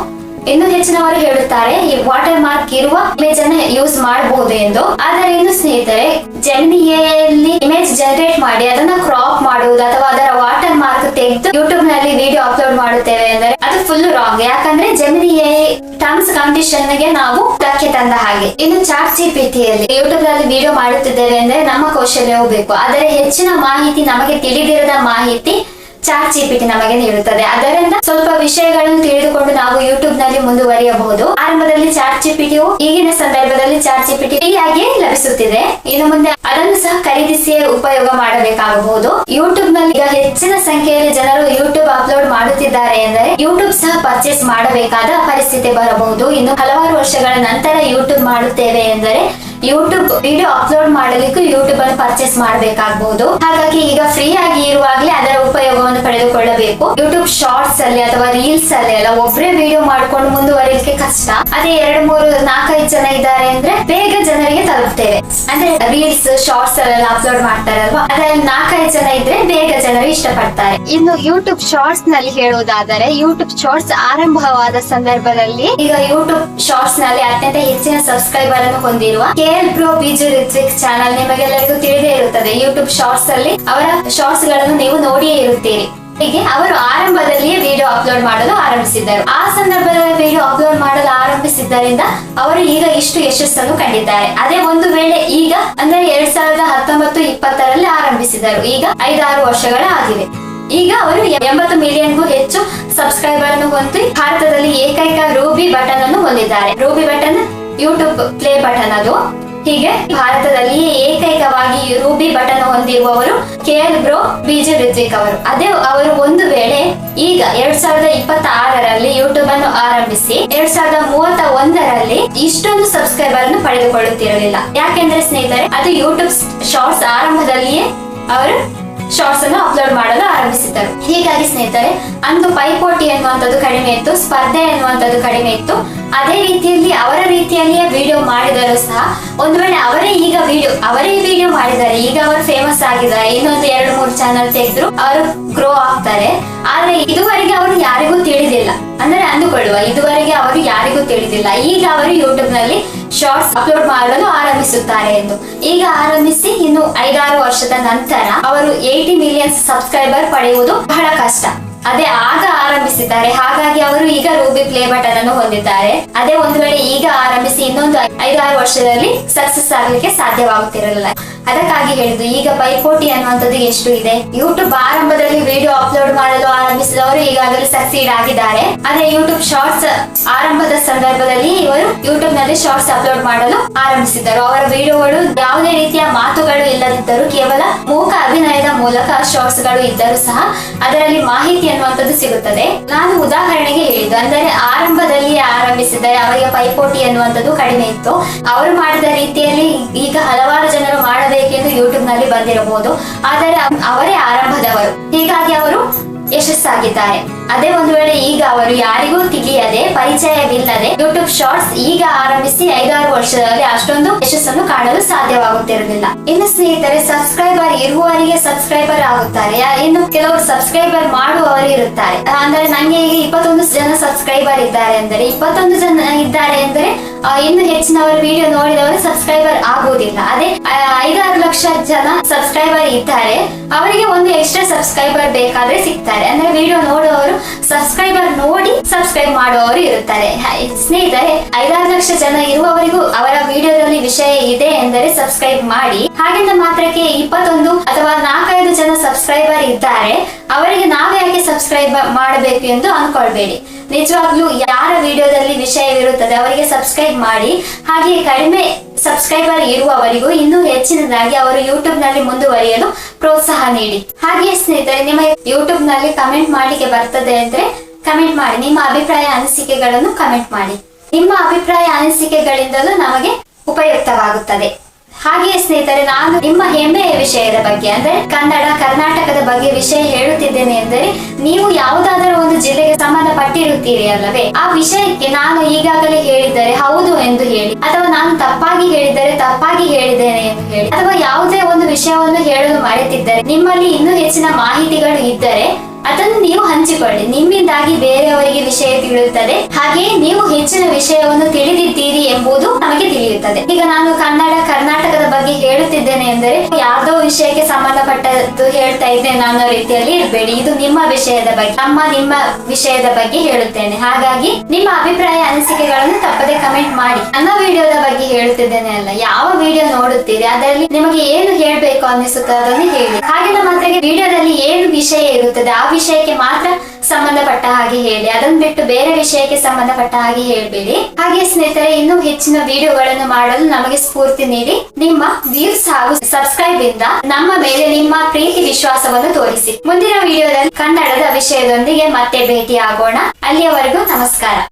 ಇನ್ನು ಹೆಚ್ಚಿನವರು ಹೇಳುತ್ತಾರೆ ಈ ವಾಟರ್ ಮಾರ್ಕ್ ಇರುವ ಇಮೇಜ್ ಅನ್ನು ಯೂಸ್ ಮಾಡಬಹುದು ಎಂದು. ಆದರೆ ಇನ್ನು ಸ್ನೇಹಿತರೆ, ಜೆಮಿನಿಯಲ್ಲಿ ಇಮೇಜ್ ಜನರೇಟ್ ಮಾಡಿ ಅದನ್ನ ಕ್ರಾಪ್ ಮಾಡುವುದು ಅಥವಾ ಅದರ ವಾಟರ್ ಮಾರ್ಕ್ ತೆಗೆದು ಯೂಟ್ಯೂಬ್ ನಲ್ಲಿ ವಿಡಿಯೋ ಅಪ್ಲೋಡ್ ಮಾಡುತ್ತೇವೆ ಅಂದರೆ ಅದು ಫುಲ್ ರಾಂಗ್. ಯಾಕಂದ್ರೆ ಜೆಮಿನಿ ಟರ್ಮ್ಸ್ ಕಂಡೀಷನ್ ಗೆ ನಾವು ಧಕ್ಕೆ ತಂದ ಹಾಗೆ. ಇನ್ನು ChatGPT ಯಲ್ಲಿ ಯೂಟ್ಯೂಬ್ ನಲ್ಲಿ ವಿಡಿಯೋ ಮಾಡುತ್ತಿದ್ದೇವೆ ಅಂದ್ರೆ ನಮ್ಮ ಕೌಶಲ್ಯವೂ ಬೇಕು. ಆದರೆ ಹೆಚ್ಚಿನ ಮಾಹಿತಿ, ನಮಗೆ ತಿಳಿದಿರದ ಮಾಹಿತಿ ChatGPT ನಮಗೆ ನೀಡುತ್ತದೆ. ಅದರಿಂದ ಸ್ವಲ್ಪ ವಿಷಯಗಳನ್ನು ತಿಳಿದುಕೊಂಡು ನಾವು ಯೂಟ್ಯೂಬ್ ನಲ್ಲಿ ಮುಂದುವರಿಯಬಹುದು. ಆರಂಭದಲ್ಲಿ ChatGPT ಈಗಿನ ಸಂದರ್ಭದಲ್ಲಿ ChatGPT ಫ್ರೀಯಾಗಿ ಲಭಿಸುತ್ತಿದೆ. ಇನ್ನು ಮುಂದೆ ಅದನ್ನು ಸಹ ಖರೀದಿಸಿ ಉಪಯೋಗ ಮಾಡಬೇಕಾಗಬಹುದು. ಯೂಟ್ಯೂಬ್ ನಲ್ಲಿ ಈಗ ಹೆಚ್ಚಿನ ಸಂಖ್ಯೆಯಲ್ಲಿ ಜನರು ಯೂಟ್ಯೂಬ್ ಅಪ್ಲೋಡ್ ಮಾಡುತ್ತಿದ್ದಾರೆ ಎಂದರೆ ಯೂಟ್ಯೂಬ್ ಸಹ ಪರ್ಚೇಸ್ ಮಾಡಬೇಕಾದ ಪರಿಸ್ಥಿತಿ ಬರಬಹುದು. ಇನ್ನು ಹಲವಾರು ವರ್ಷಗಳ ನಂತರ ಯೂಟ್ಯೂಬ್ ಮಾಡುತ್ತೇವೆ ಎಂದರೆ ಯೂಟ್ಯೂಬ್ ವಿಡಿಯೋ ಅಪ್ಲೋಡ್ ಮಾಡಲಿಕ್ಕೂ ಯೂಟ್ಯೂಬ್ ಅನ್ನು ಪರ್ಚೇಸ್ ಮಾಡಬೇಕಾಗಬಹುದು. ಹಾಗಾಗಿ ಈಗ ಫ್ರೀ ಆಗಿ ಇರುವಾಗಲೇ ಅದರ ಉಪಯೋಗವನ್ನು ಪಡೆದುಕೊಳ್ಳಬೇಕು. ಯೂಟ್ಯೂಬ್ ಶಾರ್ಟ್ಸ್ ಅಲ್ಲಿ ಅಥವಾ ರೀಲ್ಸ್ ಅಲ್ಲಿ ಎಲ್ಲ ಒಬ್ಬರೇ ವಿಡಿಯೋ ಮಾಡ್ಕೊಂಡು ಮುಂದುವರಿಲಿಕ್ಕೆ ಕಷ್ಟ. ಅದೇ 2-3-4-5 ಜನ ಇದ್ದಾರೆ ಅಂದ್ರೆ ಬೇಗ ಜನರಿಗೆ ತಲುಪ್ತೇವೆ. ಅಂದ್ರೆ ರೀಲ್ಸ್ ಶಾರ್ಟ್ಸ್ ಅಲ್ಲೆಲ್ಲ ಅಪ್ಲೋಡ್ ಮಾಡ್ತಾರಲ್ವಾ, ಅದ್ರಲ್ಲಿ 4-5 ಜನ ಇದ್ರೆ ಬೇಗ ಜನರು ಇಷ್ಟಪಡ್ತಾರೆ. ಇನ್ನು ಯೂಟ್ಯೂಬ್ ಶಾರ್ಟ್ಸ್ ನಲ್ಲಿ ಹೇಳುವುದಾದರೆ, ಯೂಟ್ಯೂಬ್ ಶಾರ್ಟ್ಸ್ ಆರಂಭವಾದ ಸಂದರ್ಭದಲ್ಲಿ ಈಗ ಯೂಟ್ಯೂಬ್ ಶಾರ್ಟ್ಸ್ ನಲ್ಲಿ ಅತ್ಯಂತ ಹೆಚ್ಚಿನ ಸಬ್ಸ್ಕ್ರೈಬರ್ ಅನ್ನು ಹೊಂದಿರುವ KL ಬಿಜು ರಿತ್ವಿಕ್ ಚಾನಲ್ ನಿಮಗೆಲ್ಲರಿಗೂ ತಿಳಿದೇ ಇರುತ್ತದೆ. ಯೂಟ್ಯೂಬ್ ಶಾರ್ಟ್ಸ್ ಅಲ್ಲಿ ಅವರ ಶಾರ್ಟ್ಸ್ ಗಳನ್ನು ನೀವು ನೋಡಿಯೇ ಇರುತ್ತೀರಿ. ಹೀಗೆ ಅವರು ಆರಂಭದಲ್ಲಿಯೇ ವಿಡಿಯೋ ಅಪ್ಲೋಡ್ ಮಾಡಲು ಆರಂಭಿಸಿದ್ದರು. ಆ ಸಂದರ್ಭದಲ್ಲಿ ವಿಡಿಯೋ ಅಪ್ಲೋಡ್ ಮಾಡಲು ಆರಂಭಿಸಿದ್ದರಿಂದ ಅವರು ಈಗ ಇಷ್ಟು ಯಶಸ್ಸನ್ನು ಕಂಡಿದ್ದಾರೆ. ಅದೇ ಒಂದು ವೇಳೆ ಈಗ ಅಂದ್ರೆ 2019-20 ಆರಂಭಿಸಿದರು, ಈಗ 5-6 ವರ್ಷಗಳ ಆಗಿವೆ. ಈಗ ಅವರು 80 ಮಿಲಿಯನ್ಗೂ ಹೆಚ್ಚು ಸಬ್ಸ್ಕ್ರೈಬರ್ ಅನ್ನು ಹೊಂದಿ ಭಾರತದಲ್ಲಿ ಏಕೈಕ ರೂಬಿ ಬಟನ್ ಅನ್ನು ಹೊಂದಿದ್ದಾರೆ. Ruby button YouTube play button ಅದು. ಹೀಗೆ ಭಾರತದಲ್ಲಿ ಏಕೈಕವಾಗಿ ರೂಬಿ ಬಟನ್ ಹೊಂದಿರುವವರು KL ಬ್ರೋ BJ ರಿತ್ವಿಕ್ ಅವರು. ಅದೇ ಅವರು ಒಂದು ವೇಳೆ ಈಗ 2026ರಲ್ಲಿ ಯೂಟ್ಯೂಬ್ ಅನ್ನು ಆರಂಭಿಸಿ 2031ರಲ್ಲಿ ಇಷ್ಟೊಂದು ಸಬ್ಸ್ಕ್ರೈಬರ್ ಅನ್ನು ಪಡೆದುಕೊಳ್ಳುತ್ತಿರಲಿಲ್ಲ. ಯಾಕೆಂದ್ರೆ ಸ್ನೇಹಿತರೆ, ಅದು ಯೂಟ್ಯೂಬ್ ಶಾರ್ಟ್ಸ್ ಆರಂಭದಲ್ಲಿಯೇ ಅವರು ಶಾರ್ಟ್ಸ್ ಅನ್ನು ಅಪ್ಲೋಡ್ ಮಾಡಲು ಆರಂಭಿಸಿದ್ದರು. ಹೀಗಾಗಿ ಸ್ನೇಹಿತರೆ, ಅಂದು ಪೈಪೋಟಿ ಎನ್ನುವಂಥದ್ದು ಕಡಿಮೆ ಇತ್ತು, ಸ್ಪರ್ಧೆ ಎನ್ನುವಂಥದ್ದು ಕಡಿಮೆ ಇತ್ತು. ಅದೇ ರೀತಿಯಲ್ಲಿ ಅವರ ರೀತಿಯಲ್ಲಿಯೇ ವಿಡಿಯೋ ಮಾಡಿದರೂ ಸಹ ಒಂದು ವೇಳೆ ಅವರೇ ವಿಡಿಯೋ ಮಾಡಿದ್ದಾರೆ, ಈಗ ಅವರು ಫೇಮಸ್ ಆಗಿದ್ದಾರೆ, ಇನ್ನೊಂದು 2-3 ಚಾನಲ್ ತೆಗೆದ್ರು ಅವರು ಗ್ರೋ ಆಗ್ತಾರೆ. ಆದ್ರೆ ಇದುವರೆಗೆ ಅವರು ಯಾರಿಗೂ ತಿಳಿದಿಲ್ಲ, ಅಂದ್ರೆ ಅಂದುಕೊಳ್ಳುವ ಇದುವರೆಗೆ ಅವರು ಯಾರಿಗೂ ತಿಳಿದಿಲ್ಲ. ಈಗ ಅವರು ಯೂಟ್ಯೂಬ್ ನಲ್ಲಿ ಶಾರ್ಟ್ಸ್ ಅಪ್ಲೋಡ್ ಮಾಡಲು ಆರಂಭಿಸುತ್ತಾರೆ ಎಂದು. ಈಗ ಆರಂಭಿಸಿ ಇನ್ನು 5-6 ವರ್ಷದ ನಂತರ ಅವರು 80 ಮಿಲಿಯನ್ ಸಬ್ಸ್ಕ್ರೈಬರ್ ಪಡೆಯುವುದು ಬಹಳ ಕಷ್ಟ. ಅದೇ ಆಗ ಆರಂಭಿಸಿದ್ದಾರೆ. ಹಾಗಾಗಿ ಅವರು ಈಗ ರೂಬಿ ಪ್ಲೇ ಬಟನ್ ಅನ್ನು ಹೊಂದಿದ್ದಾರೆ. ಅದೇ ಒಂದು ವೇಳೆ ಈಗ ಆರಂಭಿಸಿ ಇನ್ನೊಂದು 5-6 ವರ್ಷದಲ್ಲಿ ಸಕ್ಸಸ್ ಆಗಲಿಕ್ಕೆ ಸಾಧ್ಯವಾಗುತ್ತಿರಲಿಲ್ಲ. ಅದಕ್ಕಾಗಿ ಹೇಳಿದ್ದು ಈಗ ಪೈಪೋಟಿ ಅನ್ನುವಂಥದ್ದು ಎಷ್ಟು ಇದೆ. ಯೂಟ್ಯೂಬ್ ಆರಂಭದಲ್ಲಿ ವಿಡಿಯೋ ಅಪ್ಲೋಡ್ ಮಾಡಲು ಆರಂಭಿಸಿದವರು ಈಗಾಗಲೇ ಸಕ್ಸೀಡ್ ಆಗಿದ್ದಾರೆ. ಅದೇ ಯೂಟ್ಯೂಬ್ ಶಾರ್ಟ್ಸ್ ಆರಂಭದ ಸಂದರ್ಭದಲ್ಲಿ ಇವರು ಯೂಟ್ಯೂಬ್ ನಲ್ಲಿ ಶಾರ್ಟ್ಸ್ ಅಪ್ಲೋಡ್ ಮಾಡಲು ಆರಂಭಿಸಿದರು. ಅವರ ವಿಡಿಯೋಗಳು ಯಾವುದೇ ರೀತಿಯ ಮಾತುಗಳು ಇಲ್ಲದಿದ್ದರೂ ಕೇವಲ ಮೂಕ ಅಭಿನಯದ ಮೂಲಕ ಶಾರ್ಟ್ಸ್ ಗಳು ಇದ್ದರೂ ಸಹ ಅದರಲ್ಲಿ ಮಾಹಿತಿ ಅನ್ನುವಂಥದ್ದು ಸಿಗುತ್ತದೆ. ನಾನು ಉದಾಹರಣೆಗೆ ಹೇಳಿದ್ದು, ಅಂದರೆ ಆರಂಭದಲ್ಲಿ ಆರಂಭಿಸಿದರೆ ಅವರಿಗೆ ಪೈಪೋಟಿ ಅನ್ನುವಂಥದ್ದು ಕಡಿಮೆ ಇತ್ತು. ಅವರು ಮಾಡಿದ ರೀತಿಯಲ್ಲಿ ಈಗ ಹಲವಾರು ಜನರು ಮಾಡಬೇಕೆಂದು ಯೂಟ್ಯೂಬ್ ನಲ್ಲಿ ಬಂದಿರಬಹುದು, ಆದರೆ ಅವರೇ ಆರಂಭದವರು. ಹೀಗಾಗಿ ಅವರು ಯಶಸ್ಸಾಗಿದ್ದಾರೆ. ಅದೇ ಒಂದು ವೇಳೆ ಈಗ ಅವರು ಯಾರಿಗೂ ತಿಳಿಯದೆ ಪರಿಚಯವಿಲ್ಲದೆ ಯೂಟ್ಯೂಬ್ ಶಾರ್ಟ್ಸ್ ಈಗ ಆರಂಭಿಸಿ 5-6 ವರ್ಷದಲ್ಲಿ ಅಷ್ಟೊಂದು ಯಶಸ್ಸನ್ನು ಕಾಣಲು ಸಾಧ್ಯವಾಗುತ್ತಿರಲಿಲ್ಲ. ಇನ್ನು ಸ್ನೇಹಿತರೆ, ಸಬ್ಸ್ಕ್ರೈಬರ್ ಇರುವವರಿಗೆ ಸಬ್ಸ್ಕ್ರೈಬರ್ ಆಗುತ್ತಾರೆ, ಇನ್ನು ಕೆಲವರು ಸಬ್ಸ್ಕ್ರೈಬರ್ ಮಾಡುವವರು ಇರುತ್ತಾರೆ. ಅಂದ್ರೆ ನಂಗೆ ಈಗ 21 ಜನ ಸಬ್ಸ್ಕ್ರೈಬರ್ ಇದ್ದಾರೆ ಅಂದರೆ 21 ಜನ ಇದ್ದಾರೆ ಅಂದರೆ ಇನ್ನು ಹೆಚ್ಚಿನವರು ವಿಡಿಯೋ ನೋಡಿದವರು ಸಬ್ಸ್ಕ್ರೈಬರ್ ಆಗುವುದಿಲ್ಲ. ಅದೇ 5-6 ಲಕ್ಷ ಜನ ಸಬ್ಸ್ಕ್ರೈಬರ್ ಇದ್ದಾರೆ, ಅವರಿಗೆ ಒಂದು ಎಕ್ಸ್ಟ್ರಾ ಸಬ್ಸ್ಕ್ರೈಬರ್ ಬೇಕಾದ್ರೆ ಸಿಗ್ತಾರೆ. ಅಂದ್ರೆ ವಿಡಿಯೋ ನೋಡುವವರು ಸಬ್ಸ್ಕ್ರೈಬರ್ ನೋಡಿ ಸಬ್ಸ್ಕ್ರೈಬ್ ಮಾಡುವವರು ಇರುತ್ತಾರೆ. ಸ್ನೇಹಿತರೆ, 5-6 ಲಕ್ಷ ಜನ ಇರುವವರಿಗೂ ಅವರ ವಿಡಿಯೋದಲ್ಲಿ ವಿಷಯ ಇದೆ ಎಂದರೆ ಸಬ್ಸ್ಕ್ರೈಬ್ ಮಾಡಿ. ಹಾಗೆಂದ ಮಾತ್ರಕ್ಕೆ 21 ಅಥವಾ 4-5 ಜನ ಸಬ್ಸ್ಕ್ರೈಬರ್ ಇದ್ದಾರೆ, ಅವರಿಗೆ ನಾವು ಯಾಕೆ ಸಬ್ಸ್ಕ್ರೈಬ್ ಮಾಡಬೇಕು ಎಂದು ಅನ್ಕೊಳ್ಬೇಡಿ. ನಿಜವಾಗ್ಲೂ ಯಾರ ವಿಡಿಯೋದಲ್ಲಿ ವಿಷಯವಿರುತ್ತದೆ ಅವರಿಗೆ ಸಬ್ಸ್ಕ್ರೈಬ್ ಮಾಡಿ. ಹಾಗೆ ಕಡಿಮೆ ಸಬ್ಸ್ಕ್ರೈಬರ್ ಇರುವವರಿಗೂ ಇನ್ನೂ ಹೆಚ್ಚಿನದಾಗಿ ಅವರು ಯೂಟ್ಯೂಬ್ ನಲ್ಲಿ ಮುಂದುವರಿಯಲು ಪ್ರೋತ್ಸಾಹ ನೀಡಿ. ಹಾಗೆ ಸ್ನೇಹಿತರೆ, ನಿಮಗೆ ಯೂಟ್ಯೂಬ್ ನಲ್ಲಿ ಕಮೆಂಟ್ ಮಾಡ್ಲಿಕ್ಕೆ ಬರ್ತದೆ ಅಂದ್ರೆ ಕಮೆಂಟ್ ಮಾಡಿ. ನಿಮ್ಮ ಅಭಿಪ್ರಾಯ ಅನಿಸಿಕೆಗಳನ್ನು ಕಮೆಂಟ್ ಮಾಡಿ. ನಿಮ್ಮ ಅಭಿಪ್ರಾಯ ಅನಿಸಿಕೆಗಳಿಂದಲೂ ನಮಗೆ ಉಪಯುಕ್ತವಾಗುತ್ತದೆ. ಹಾಗೆಯೇ ಸ್ನೇಹಿತರೆ, ನಾನು ನಿಮ್ಮ ಹೆಮ್ಮೆಯ ವಿಷಯದ ಬಗ್ಗೆ ಅಂದ್ರೆ ಕರ್ನಾಟಕದ ಬಗ್ಗೆ ವಿಷಯ ಹೇಳುತ್ತಿದ್ದೇನೆ ಎಂದರೆ ನೀವು ಯಾವುದಾದರೂ ಒಂದು ಜಿಲ್ಲೆಗೆ ಸಂಬಂಧಪಟ್ಟಿರುತ್ತೀರಿ ಅಲ್ಲವೇ? ಆ ವಿಷಯಕ್ಕೆ ನಾನು ಈಗಾಗಲೇ ಹೇಳಿದ್ದರೆ ಹೌದು ಎಂದು ಹೇಳಿ, ಅಥವಾ ನಾನು ತಪ್ಪಾಗಿ ಹೇಳಿದರೆ ತಪ್ಪಾಗಿ ಹೇಳಿದ್ದೇನೆ ಎಂದು ಹೇಳಿ, ಅಥವಾ ಯಾವುದೇ ಒಂದು ವಿಷಯವನ್ನು ಹೇಳಲು ಮರೆತಿದ್ದರೆ, ನಿಮ್ಮಲ್ಲಿ ಇನ್ನೂ ಹೆಚ್ಚಿನ ಮಾಹಿತಿಗಳು ಇದ್ದರೆ ಅದನ್ನು ನೀವು ಹಂಚಿಕೊಳ್ಳಿ. ನಿಮ್ಮಿಂದಾಗಿ ಬೇರೆಯವರಿಗೆ ವಿಷಯ ತಿಳಿಯುತ್ತದೆ, ಹಾಗೆ ನೀವು ಹೆಚ್ಚಿನ ವಿಷಯವನ್ನು ತಿಳಿದಿದ್ದೀರಿ ಎಂಬುದು ನಮಗೆ ತಿಳಿಯುತ್ತದೆ. ಈಗ ನಾನು ಕರ್ನಾಟಕದ ಬಗ್ಗೆ ಹೇಳುತ್ತಿದ್ದೇನೆ ಎಂದರೆ ಯಾವುದೋ ವಿಷಯಕ್ಕೆ ಸಂಬಂಧಪಟ್ಟದ್ದು ಹೇಳ್ತಾ ಇದ್ದೇನೆ ಅನ್ನೋ ರೀತಿಯಲ್ಲಿ ಇರಬೇಡಿ. ಇದು ನಿಮ್ಮ ವಿಷಯದ ಬಗ್ಗೆ, ನಿಮ್ಮ ವಿಷಯದ ಬಗ್ಗೆ ಹೇಳುತ್ತೇನೆ. ಹಾಗಾಗಿ ನಿಮ್ಮ ಅಭಿಪ್ರಾಯ ಅನಿಸಿಕೆಗಳನ್ನು ತಪ್ಪದೆ ಕಮೆಂಟ್ ಮಾಡಿ. ನನ್ನ ವಿಡಿಯೋದ ಬಗ್ಗೆ ಹೇಳುತ್ತಿದ್ದೇನೆ ಅಲ್ಲ, ಯಾವ ವಿಡಿಯೋ ನೋಡುತ್ತೀರಿ ಅದರಲ್ಲಿ ನಿಮಗೆ ಏನು ಹೇಳ್ಬೇಕು ಅನ್ನಿಸುತ್ತೆ ಅದನ್ನು ಹೇಳಿ. ಹಾಗೆ ಮಾತ್ರ ವಿಡಿಯೋದಲ್ಲಿ ಏನು ವಿಷಯ ಇರುತ್ತದೆ ಆ ವಿಷಯಕ್ಕೆ ಮಾತ್ರ ಸಂಬಂಧಪಟ್ಟ ಹಾಗೆ ಹೇಳಿ, ಅದನ್ನು ಬಿಟ್ಟು ಬೇರೆ ವಿಷಯಕ್ಕೆ ಸಂಬಂಧಪಟ್ಟ ಹಾಗೆ ಹೇಳ್ಬೇಡಿ. ಹಾಗೆ ಸ್ನೇಹಿತರೆ, ಇನ್ನೂ ಹೆಚ್ಚಿನ ವಿಡಿಯೋಗಳನ್ನು ಮಾಡಲು ನಮಗೆ ಸ್ಫೂರ್ತಿ ನೀಡಿ. ನಿಮ್ಮ ವ್ಯೂಸ್ ಹಾಗೂ ಸಬ್ಸ್ಕ್ರೈಬ್ ಇಂದ ನಮ್ಮ ಮೇಲೆ ನಿಮ್ಮ ಪ್ರೀತಿ ವಿಶ್ವಾಸವನ್ನು ತೋರಿಸಿ. ಮುಂದಿನ ವಿಡಿಯೋದಲ್ಲಿ ಕನ್ನಡದ ವಿಷಯದೊಂದಿಗೆ ಮತ್ತೆ ಭೇಟಿ ಆಗೋಣ. ಅಲ್ಲಿಯವರೆಗೂ ನಮಸ್ಕಾರ.